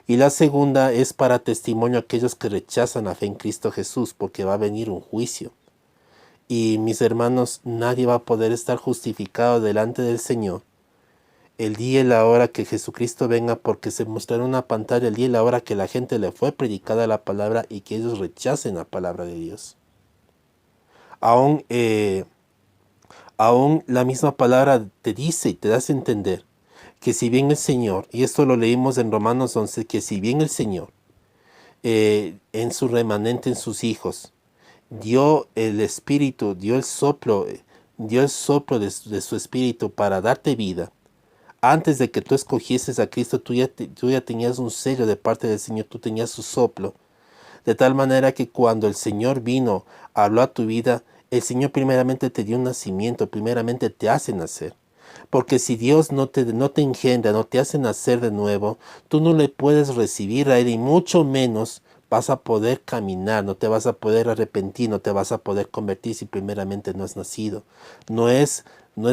Y la segunda es para testimonio a aquellos que rechazan la fe en Cristo Jesús, porque va a venir un juicio. Y mis hermanos, nadie va a poder estar justificado delante del Señor el día y la hora que Jesucristo venga, porque se mostrará una pantalla el día y la hora que la gente le fue predicada la palabra y que ellos rechacen la palabra de Dios. Aún la misma palabra te dice y te das a entender que si bien el Señor, y esto lo leímos en Romanos 11, que si bien el Señor en su remanente, en sus hijos, dio el espíritu, dio el soplo de su espíritu para darte vida, antes de que tú escogieses a Cristo, tú ya tenías un sello de parte del Señor, tú tenías su soplo. De tal manera que cuando el Señor vino, habló a tu vida, el Señor primeramente te dio un nacimiento, primeramente te hace nacer. Porque si Dios no te engendra, no te hace nacer de nuevo, tú no le puedes recibir a Él y mucho menos vas a poder caminar, no te vas a poder arrepentir, no te vas a poder convertir si primeramente no has nacido. No es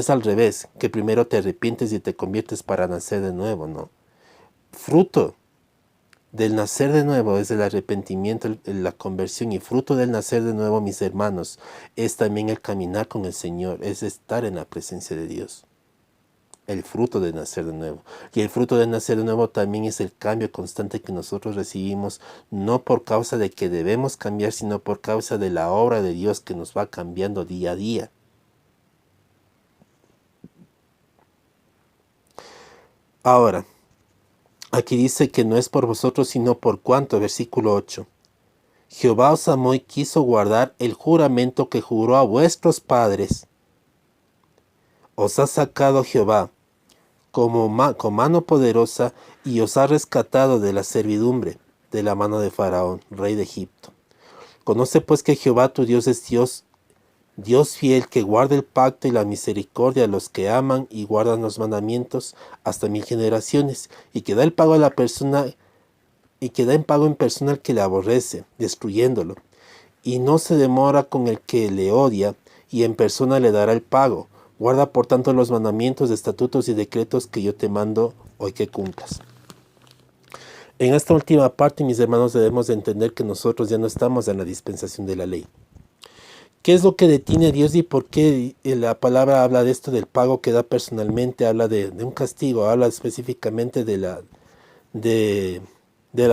al revés, que primero te arrepientes y te conviertes para nacer de nuevo, no. Fruto del nacer de nuevo es el arrepentimiento, la conversión, y fruto del nacer de nuevo, mis hermanos, es también el caminar con el Señor, es estar en la presencia de Dios. El fruto de nacer de nuevo. Y el fruto de nacer de nuevo también es el cambio constante que nosotros recibimos, no por causa de que debemos cambiar, sino por causa de la obra de Dios que nos va cambiando día a día. Ahora, aquí dice que no es por vosotros, sino por cuanto, versículo 8. Jehová os amó y quiso guardar el juramento que juró a vuestros padres. Os ha sacado Jehová con mano poderosa y os ha rescatado de la servidumbre, de la mano de Faraón, rey de Egipto. Conoce pues que Jehová tu Dios es Dios fiel, que guarda el pacto y la misericordia a los que aman y guardan los mandamientos hasta 1000 generaciones, y que da el pago a la persona, y que da en pago en persona al que le aborrece, destruyéndolo. Y no se demora con el que le odia, y en persona le dará el pago. Guarda por tanto los mandamientos, estatutos y decretos que yo te mando hoy que cumplas. En esta última parte, mis hermanos, debemos de entender que nosotros ya no estamos en la dispensación de la ley. ¿Qué es lo que detiene a Dios y por qué la palabra habla de esto del pago que da personalmente? Habla de un castigo, habla específicamente de la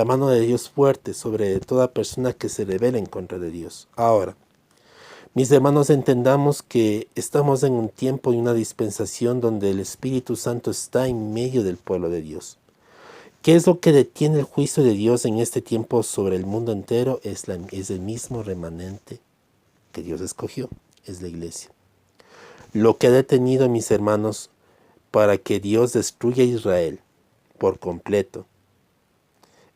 mano de Dios fuerte sobre toda persona que se rebela en contra de Dios. Ahora, mis hermanos, entendamos que estamos en un tiempo y una dispensación donde el Espíritu Santo está en medio del pueblo de Dios. ¿Qué es lo que detiene el juicio de Dios en este tiempo sobre el mundo entero? Es el mismo remanente que Dios escogió, es la iglesia. Lo que ha detenido, mis hermanos, para que Dios destruya a Israel por completo,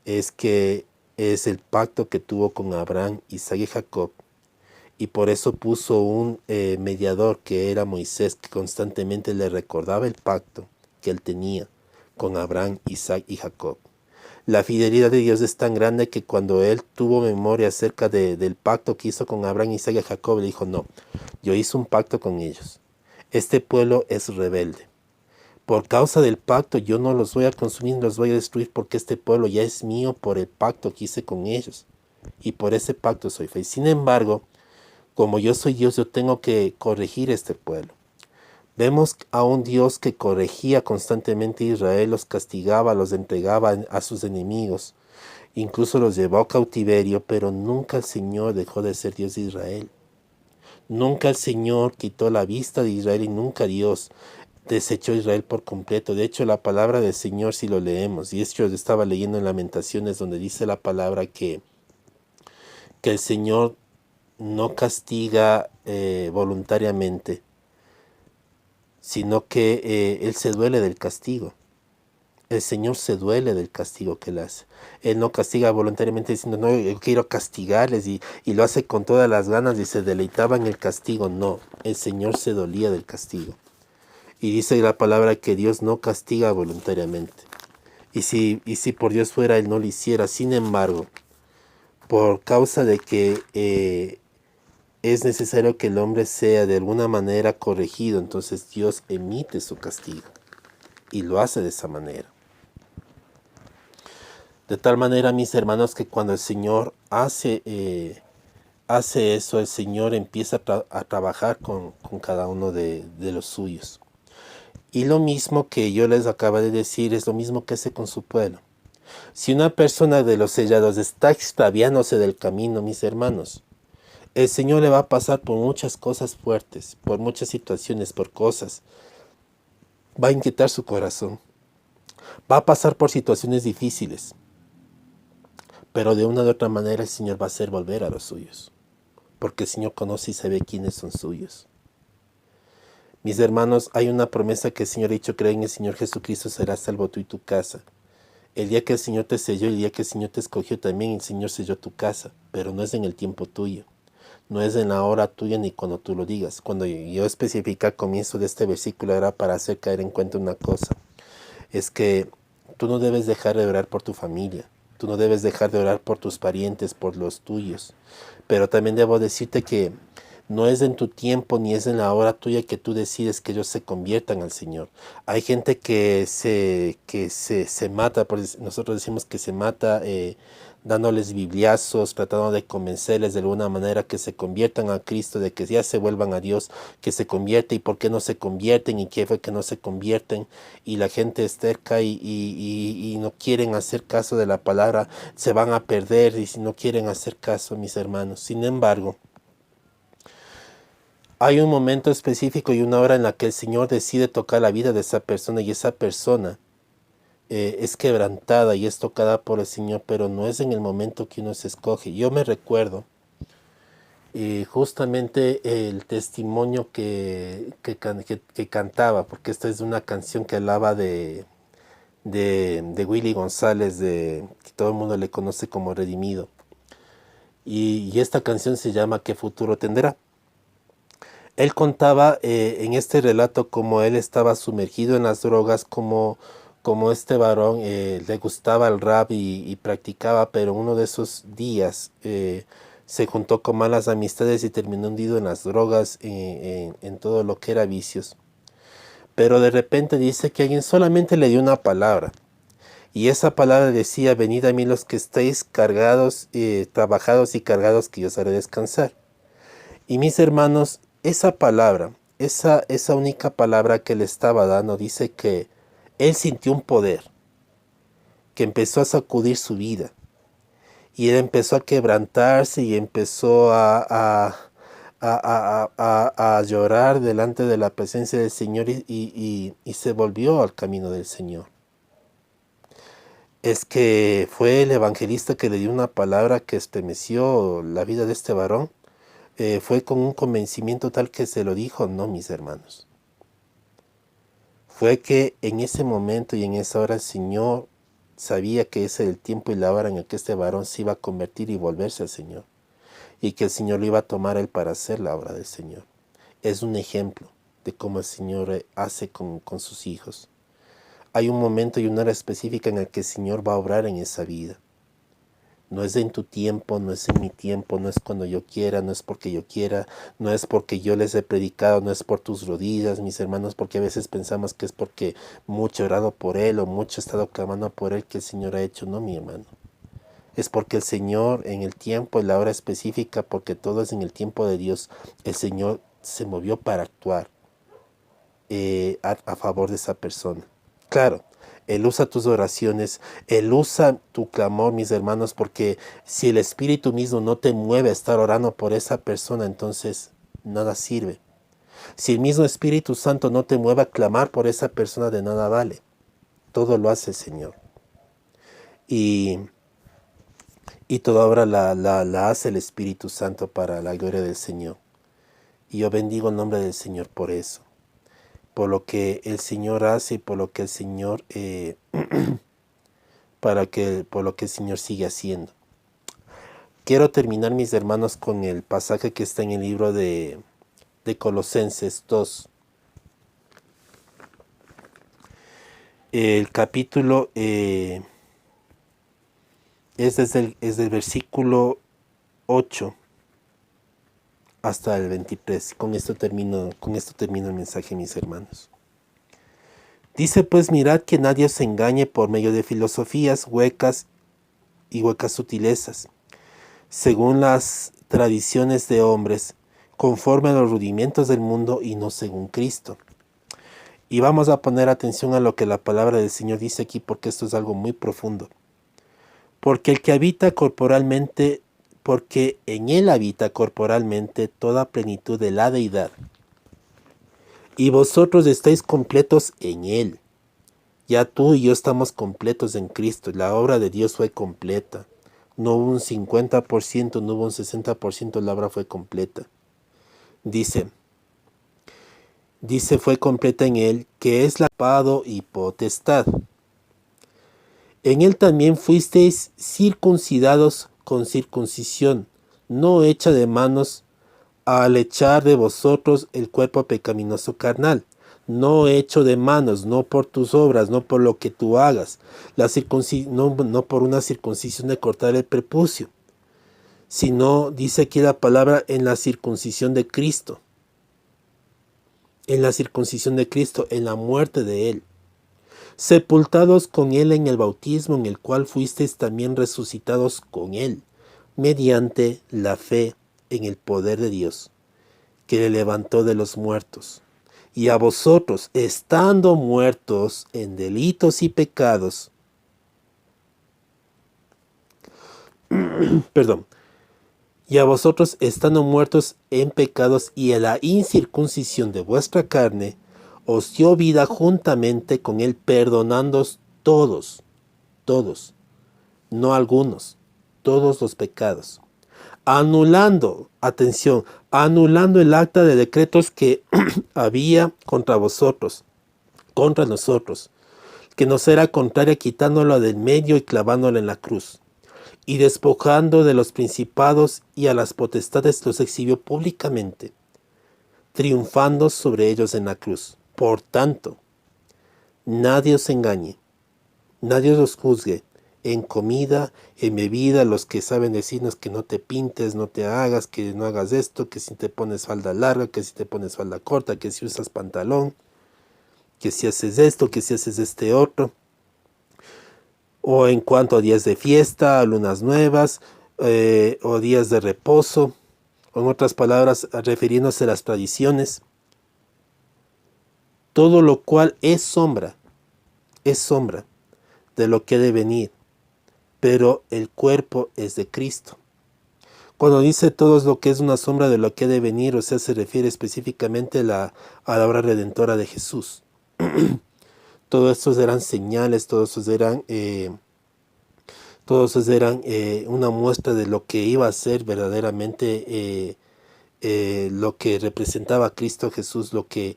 es el pacto que tuvo con Abraham, Isaac y Jacob, y por eso puso un mediador que era Moisés, que constantemente le recordaba el pacto que él tenía con Abraham, Isaac y Jacob. La fidelidad de Dios es tan grande que cuando él tuvo memoria acerca del pacto que hizo con Abraham, Isaac y Jacob, le dijo, no, yo hice un pacto con ellos. Este pueblo es rebelde. Por causa del pacto yo no los voy a consumir, los voy a destruir, porque este pueblo ya es mío por el pacto que hice con ellos. Y por ese pacto soy feliz. Sin embargo, como yo soy Dios, yo tengo que corregir este pueblo. Vemos a un Dios que corregía constantemente a Israel, los castigaba, los entregaba a sus enemigos, incluso los llevó a cautiverio, pero nunca el Señor dejó de ser Dios de Israel. Nunca el Señor quitó la vista de Israel y nunca Dios desechó a Israel por completo. De hecho, la palabra del Señor, si lo leemos, y esto yo estaba leyendo en Lamentaciones, donde dice la palabra que el Señor no castiga voluntariamente, sino que Él se duele del castigo. El Señor se duele del castigo que Él hace. Él no castiga voluntariamente diciendo, no, yo quiero castigarles, y lo hace con todas las ganas y se deleitaba en el castigo. No, el Señor se dolía del castigo. Y dice la palabra que Dios no castiga voluntariamente. Y si por Dios fuera, Él no lo hiciera. Sin embargo, por causa de que es necesario que el hombre sea de alguna manera corregido, entonces Dios emite su castigo. Y lo hace de esa manera. De tal manera, mis hermanos, que cuando el Señor hace eso, el Señor empieza a trabajar con cada uno de los suyos. Y lo mismo que yo les acabo de decir es lo mismo que hace con su pueblo. Si una persona de los sellados está extraviándose del camino, mis hermanos, el Señor le va a pasar por muchas cosas fuertes, por muchas situaciones, por cosas. Va a inquietar su corazón. Va a pasar por situaciones difíciles. Pero de una u otra manera el Señor va a hacer volver a los suyos. Porque el Señor conoce y sabe quiénes son suyos. Mis hermanos, hay una promesa que el Señor ha dicho: cree en el Señor Jesucristo, serás salvo tú y tu casa. El día que el Señor te selló, el día que el Señor te escogió, también el Señor selló tu casa. Pero no es en el tiempo tuyo. No es en la hora tuya ni cuando tú lo digas. Cuando yo especifiqué al comienzo de este versículo era para hacer caer en cuenta una cosa. Es que tú no debes dejar de orar por tu familia. Tú no debes dejar de orar por tus parientes, por los tuyos. Pero también debo decirte que no es en tu tiempo ni es en la hora tuya que tú decides que ellos se conviertan al Señor. Hay gente que se mata, nosotros decimos que se mata dándoles bibliazos, tratando de convencerles de alguna manera que se conviertan a Cristo, de que ya se vuelvan a Dios, que se convierte, y por qué no se convierten, y qué fue que no se convierten, y la gente es terca y no quieren hacer caso de la palabra, se van a perder, y si no quieren hacer caso, mis hermanos. Sin embargo, hay un momento específico y una hora en la que el Señor decide tocar la vida de esa persona, y esa persona es quebrantada y es tocada por el Señor, pero no es en el momento que uno se escoge. Yo me recuerdo justamente el testimonio que cantaba, porque esta es una canción que hablaba de Willy González, que todo el mundo le conoce como Redimido. Y esta canción se llama ¿Qué futuro tendrá? Él contaba en este relato cómo él estaba sumergido en las drogas, como este varón le gustaba el rap y practicaba, pero uno de esos días se juntó con malas amistades y terminó hundido en las drogas, en todo lo que era vicios. Pero de repente dice que alguien solamente le dio una palabra, y esa palabra decía: venid a mí los que estáis cargados, trabajados y cargados, que yo os haré descansar. Y mis hermanos, esa palabra, esa única palabra que le estaba dando, dice que él sintió un poder que empezó a sacudir su vida, y él empezó a quebrantarse y empezó a llorar delante de la presencia del Señor, y se volvió al camino del Señor. Es que fue el evangelista que le dio una palabra que estremeció la vida de este varón. Fue con un convencimiento tal que se lo dijo: no, mis hermanos. Fue que en ese momento y en esa hora el Señor sabía que ese era el tiempo y la hora en el que este varón se iba a convertir y volverse al Señor, y que el Señor lo iba a tomar a él para hacer la obra del Señor. Es un ejemplo de cómo el Señor hace con sus hijos. Hay un momento y una hora específica en el que el Señor va a obrar en esa vida. No es en tu tiempo, no es en mi tiempo, no es cuando yo quiera, no es porque yo quiera, no es porque yo les he predicado, no es por tus rodillas, mis hermanos, porque a veces pensamos que es porque mucho he orado por Él o mucho he estado clamando por Él que el Señor ha hecho. No, mi hermano. Es porque el Señor en el tiempo, en la hora específica, porque todo es en el tiempo de Dios, el Señor se movió para actuar a favor de esa persona. Claro, Él usa tus oraciones, Él usa tu clamor, mis hermanos, porque si el Espíritu mismo no te mueve a estar orando por esa persona, entonces nada sirve. Si el mismo Espíritu Santo no te mueve a clamar por esa persona, de nada vale. Todo lo hace el Señor. Y toda obra la hace el Espíritu Santo para la gloria del Señor. Y yo bendigo el nombre del Señor por eso. Por lo que el Señor hace y por lo que el Señor por lo que el Señor sigue haciendo. Quiero terminar, mis hermanos, con el pasaje que está en el libro de Colosenses 2. El capítulo es desde el versículo 8 hasta el 23. Con esto termino el mensaje, mis hermanos. Dice pues, mirad que nadie os engañe por medio de filosofías huecas y huecas sutilezas, según las tradiciones de hombres, conforme a los rudimentos del mundo y no según Cristo. Y vamos a poner atención a lo que la palabra del Señor dice aquí, porque esto es algo muy profundo. Porque el que habita corporalmente, porque en él habita corporalmente toda plenitud de la deidad. Y vosotros estáis completos en él. Ya tú y yo estamos completos en Cristo. La obra de Dios fue completa. No hubo un 50%, no hubo un 60%, la obra fue completa. Dice, fue completa en él, que es la principado y potestad. En él también fuisteis circuncidados con circuncisión, no hecha de manos, al echar de vosotros el cuerpo pecaminoso carnal, no hecho de manos, no por tus obras, no por lo que tú hagas, no por una circuncisión de cortar el prepucio, sino, dice aquí la palabra, en la circuncisión de Cristo, en la circuncisión de Cristo, en la muerte de Él, sepultados con Él en el bautismo, en el cual fuisteis también resucitados con Él, mediante la fe en el poder de Dios, que le levantó de los muertos. Y a vosotros, estando muertos en delitos y pecados, perdón, y a vosotros, estando muertos en pecados y en la incircuncisión de vuestra carne, os dio vida juntamente con Él, perdonándoos todos, no algunos, todos los pecados, anulando, atención, anulando el acta de decretos que había contra vosotros, contra nosotros, que nos era contraria, quitándolo del medio y clavándolo en la cruz, y despojando de los principados y a las potestades los exhibió públicamente, triunfando sobre ellos en la cruz. Por tanto, nadie os engañe, nadie os juzgue en comida, en bebida, los que saben decirnos que no te pintes, no te hagas, que no hagas esto, que si te pones falda larga, que si te pones falda corta, que si usas pantalón, que si haces esto, que si haces este otro. O en cuanto a días de fiesta, lunas nuevas, o días de reposo, o en otras palabras, refiriéndose a las tradiciones. Todo lo cual es sombra de lo que ha de venir, pero el cuerpo es de Cristo. Cuando dice todo lo que es una sombra de lo que ha de venir, o sea, se refiere específicamente a la obra redentora de Jesús. Todos estos eran señales, todos estos eran una muestra de lo que iba a ser verdaderamente lo que representaba a Cristo Jesús, lo que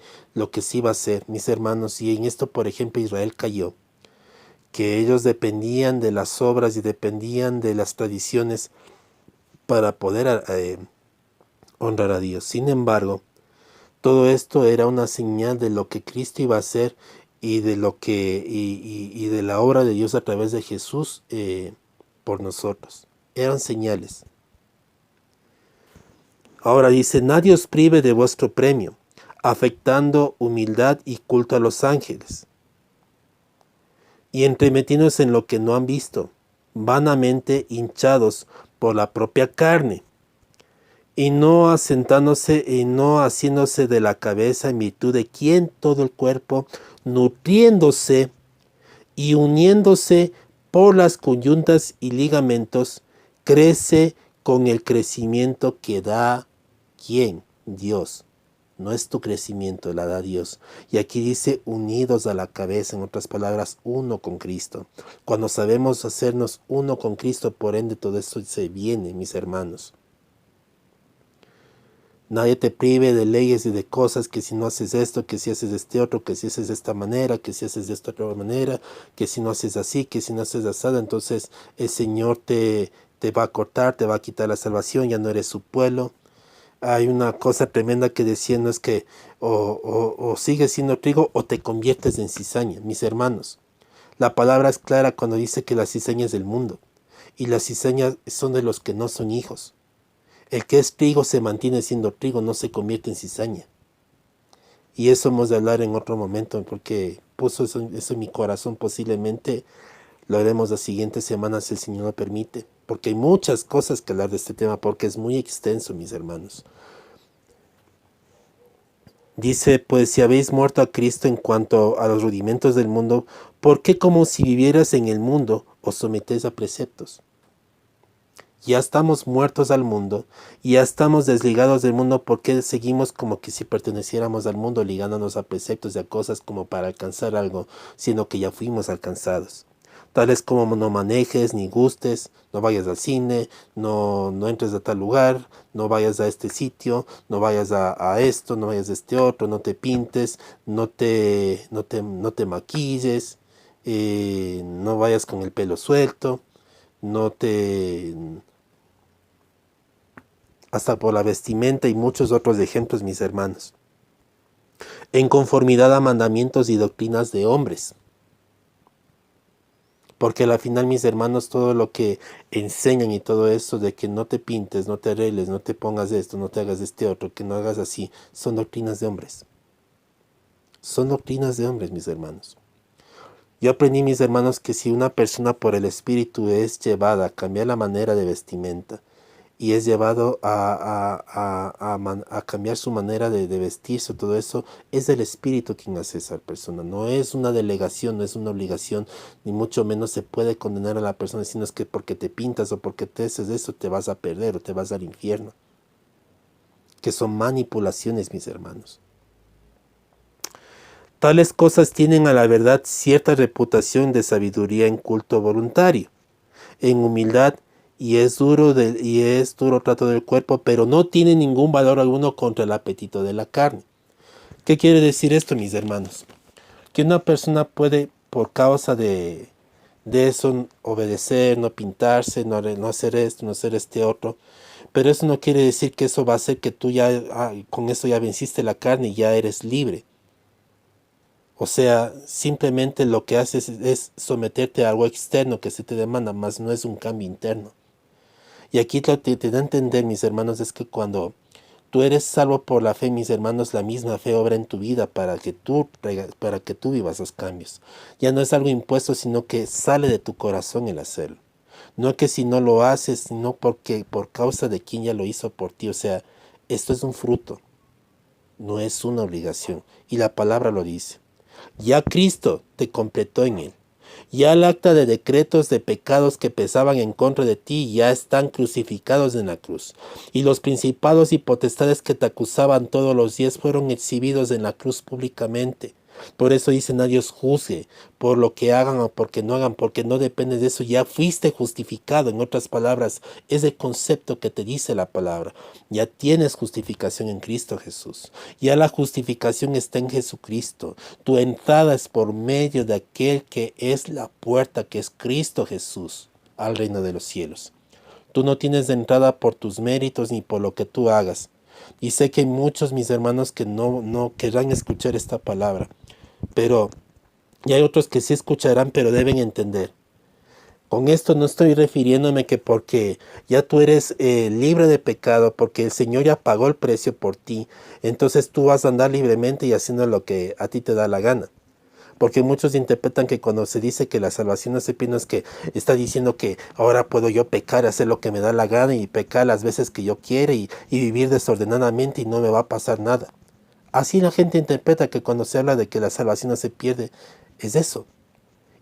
sí iba a ser, mis hermanos. Y en esto, por ejemplo, Israel cayó, que ellos dependían de las obras y dependían de las tradiciones para poder honrar a Dios. Sin embargo, todo esto era una señal de lo que Cristo iba a hacer y de lo que y de la obra de Dios a través de Jesús por nosotros. eran señales. Ahora dice, nadie os prive de vuestro premio, afectando humildad y culto a los ángeles, y entremetiéndose en lo que no han visto, vanamente hinchados por la propia carne, y no asentándose y no haciéndose de la cabeza en virtud de quien todo el cuerpo, nutriéndose y uniéndose por las coyuntas y ligamentos, crece con el crecimiento que da ¿quién? Dios. No es tu crecimiento, la da Dios. Y aquí dice unidos a la cabeza, en otras palabras, uno con Cristo. Cuando sabemos hacernos uno con Cristo, por ende todo esto se viene, mis hermanos. Nadie te prive de leyes y de cosas, que si no haces esto, que si haces este otro, que si haces de esta manera, que si haces de esta otra manera, que si no haces así, que si no haces así, entonces el Señor te va a cortar, te va a quitar la salvación, ya no eres su pueblo. Hay una cosa tremenda que decían, no es que o sigues siendo trigo o te conviertes en cizaña, mis hermanos. La palabra es clara cuando dice que la cizaña es del mundo, y las cizañas son de los que no son hijos. El que es trigo se mantiene siendo trigo, no se convierte en cizaña. Y eso hemos de hablar en otro momento, porque puso eso en mi corazón. Posiblemente lo haremos la siguiente semana, si el Señor lo permite, porque hay muchas cosas que hablar de este tema, porque es muy extenso, mis hermanos. Dice, pues si habéis muerto a Cristo en cuanto a los rudimentos del mundo, ¿por qué como si vivieras en el mundo os sometéis a preceptos? Ya estamos muertos al mundo, ya estamos desligados del mundo, porque seguimos como que si perteneciéramos al mundo, ligándonos a preceptos y a cosas como para alcanzar algo, siendo que ya fuimos alcanzados. Tales como no manejes ni gustes, no vayas al cine, no entres a tal lugar, no vayas a este sitio, no vayas a esto, no vayas a este otro, no te pintes, no te maquilles, no vayas con el pelo suelto, no te... hasta por la vestimenta y muchos otros ejemplos, mis hermanos, en conformidad a mandamientos y doctrinas de hombres. Porque al final, mis hermanos, todo lo que enseñan y todo eso de que no te pintes, no te arregles, no te pongas esto, no te hagas este otro, que no hagas así, son doctrinas de hombres. Son doctrinas de hombres, mis hermanos. Yo aprendí, mis hermanos, que si una persona por el Espíritu es llevada a cambiar la manera de vestimenta, y es llevado a cambiar su manera de vestirse, todo eso, es el Espíritu quien hace esa persona. No es una delegación, no es una obligación, ni mucho menos se puede condenar a la persona diciendo es que porque te pintas o porque te haces eso te vas a perder o te vas al infierno. Que son manipulaciones, mis hermanos. Tales cosas tienen a la verdad cierta reputación de sabiduría en culto voluntario, en humildad, y es duro trato del cuerpo, pero no tiene ningún valor alguno contra el apetito de la carne. ¿Qué quiere decir esto, mis hermanos? Que una persona puede, por causa de eso, obedecer, no pintarse, no hacer esto, no hacer este otro, pero eso no quiere decir que eso va a hacer que tú ya, con eso ya venciste la carne y ya eres libre. O sea, simplemente lo que haces es someterte a algo externo que se te demanda, más no es un cambio interno. Y aquí lo que te da a entender, mis hermanos, es que cuando tú eres salvo por la fe, mis hermanos, la misma fe obra en tu vida para que tú vivas los cambios. Ya no es algo impuesto, sino que sale de tu corazón el hacerlo. No que si no lo haces, sino porque por causa de quien ya lo hizo por ti. O sea, esto es un fruto, no es una obligación. Y la palabra lo dice. Ya Cristo te completó en él. Ya el acta de decretos de pecados que pesaban en contra de ti ya están crucificados en la cruz. Y los principados y potestades que te acusaban todos los días fueron exhibidos en la cruz públicamente. Por eso dice, nadie os juzgue por lo que hagan o porque no hagan, porque no depende de eso. Ya fuiste justificado. En otras palabras, es el concepto que te dice la palabra. Ya tienes justificación en Cristo Jesús. Ya la justificación está en Jesucristo. Tu entrada es por medio de aquel que es la puerta, que es Cristo Jesús, al reino de los cielos. Tú no tienes de entrada por tus méritos ni por lo que tú hagas. Y sé que hay muchos, mis hermanos, que no querrán escuchar esta palabra. Pero, y hay otros que sí escucharán, pero deben entender. Con esto no estoy refiriéndome que porque ya tú eres libre de pecado, porque el Señor ya pagó el precio por ti, entonces tú vas a andar libremente y haciendo lo que a ti te da la gana. Porque muchos interpretan que cuando se dice que la salvación no se pierde, es que está diciendo que ahora puedo yo pecar, hacer lo que me da la gana y pecar las veces que yo quiera y vivir desordenadamente y no me va a pasar nada. Así la gente interpreta que cuando se habla de que la salvación no se pierde, es eso.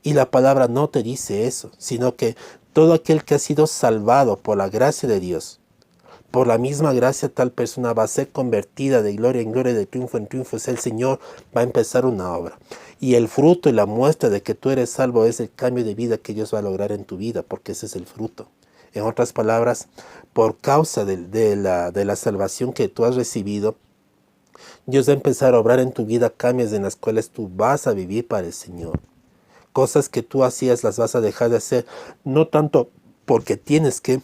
Y la palabra no te dice eso, sino que todo aquel que ha sido salvado por la gracia de Dios, por la misma gracia tal persona va a ser convertida de gloria en gloria, de triunfo en triunfo. Es el Señor va a empezar una obra. Y el fruto y la muestra de que tú eres salvo es el cambio de vida que Dios va a lograr en tu vida, porque ese es el fruto. En otras palabras, por causa de la salvación que tú has recibido, Dios va a empezar a obrar en tu vida cambios en las cuales tú vas a vivir para el Señor. Cosas que tú hacías las vas a dejar de hacer, no tanto porque tienes que,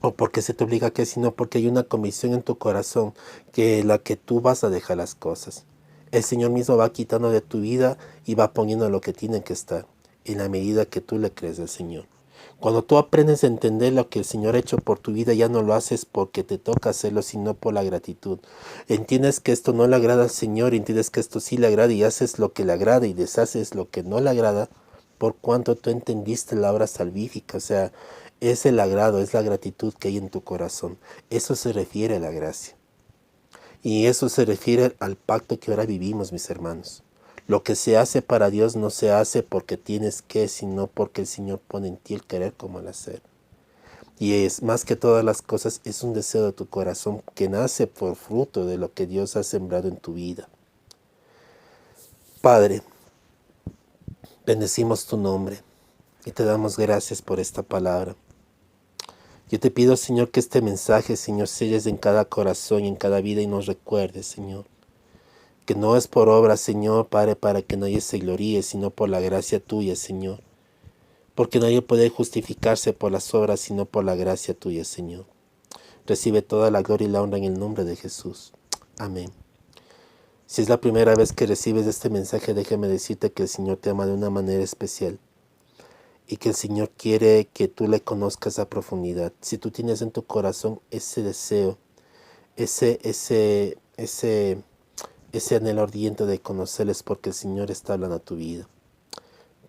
o porque se te obliga a que, sino porque hay una convicción en tu corazón que la que tú vas a dejar las cosas. El Señor mismo va quitando de tu vida y va poniendo lo que tiene que estar, en la medida que tú le crees al Señor. Cuando tú aprendes a entender lo que el Señor ha hecho por tu vida, ya no lo haces porque te toca hacerlo, sino por la gratitud. Entiendes que esto no le agrada al Señor, entiendes que esto sí le agrada y haces lo que le agrada y deshaces lo que no le agrada, por cuanto tú entendiste la obra salvífica. O sea, es el agrado, es la gratitud que hay en tu corazón. Eso se refiere a la gracia. Y eso se refiere al pacto que ahora vivimos, mis hermanos. Lo que se hace para Dios no se hace porque tienes que, sino porque el Señor pone en ti el querer como el hacer. Y es más que todas las cosas, es un deseo de tu corazón que nace por fruto de lo que Dios ha sembrado en tu vida. Padre, bendecimos tu nombre y te damos gracias por esta palabra. Yo te pido, Señor, que este mensaje, Señor, selles en cada corazón y en cada vida y nos recuerdes, Señor, que no es por obra, Señor, Padre, para que nadie se gloríe, sino por la gracia tuya, Señor. Porque nadie puede justificarse por las obras, sino por la gracia tuya, Señor. Recibe toda la gloria y la honra en el nombre de Jesús. Amén. Si es la primera vez que recibes este mensaje, déjame decirte que el Señor te ama de una manera especial y que el Señor quiere que tú le conozcas a profundidad. Si tú tienes en tu corazón ese deseo, ese anhelo ardiente de conocerles, porque el Señor está hablando a tu vida.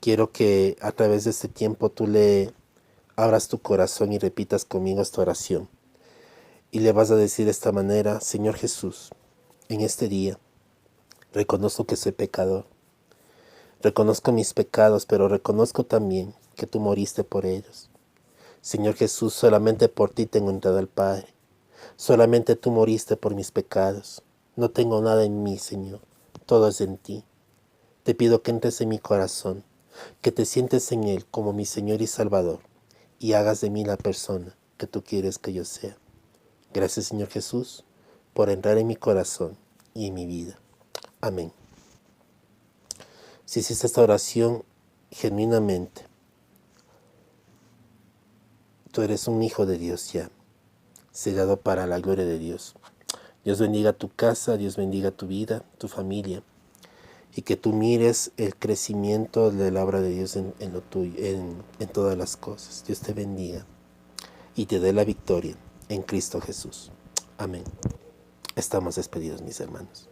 Quiero que a través de este tiempo tú le abras tu corazón y repitas conmigo esta oración. Y le vas a decir de esta manera: Señor Jesús, en este día reconozco que soy pecador. Reconozco mis pecados, pero reconozco también que tú moriste por ellos. Señor Jesús, solamente por ti tengo entrada al Padre. Solamente tú moriste por mis pecados. No tengo nada en mí, Señor. Todo es en ti. Te pido que entres en mi corazón, que te sientes en él como mi Señor y Salvador, y hagas de mí la persona que tú quieres que yo sea. Gracias, Señor Jesús, por entrar en mi corazón y en mi vida. Amén. Si hiciste esta oración genuinamente, tú eres un hijo de Dios ya, sellado para la gloria de Dios. Dios bendiga tu casa, Dios bendiga tu vida, tu familia, y que tú mires el crecimiento de la obra de Dios en lo tuyo, en todas las cosas. Dios te bendiga y te dé la victoria en Cristo Jesús. Amén. Estamos despedidos, mis hermanos.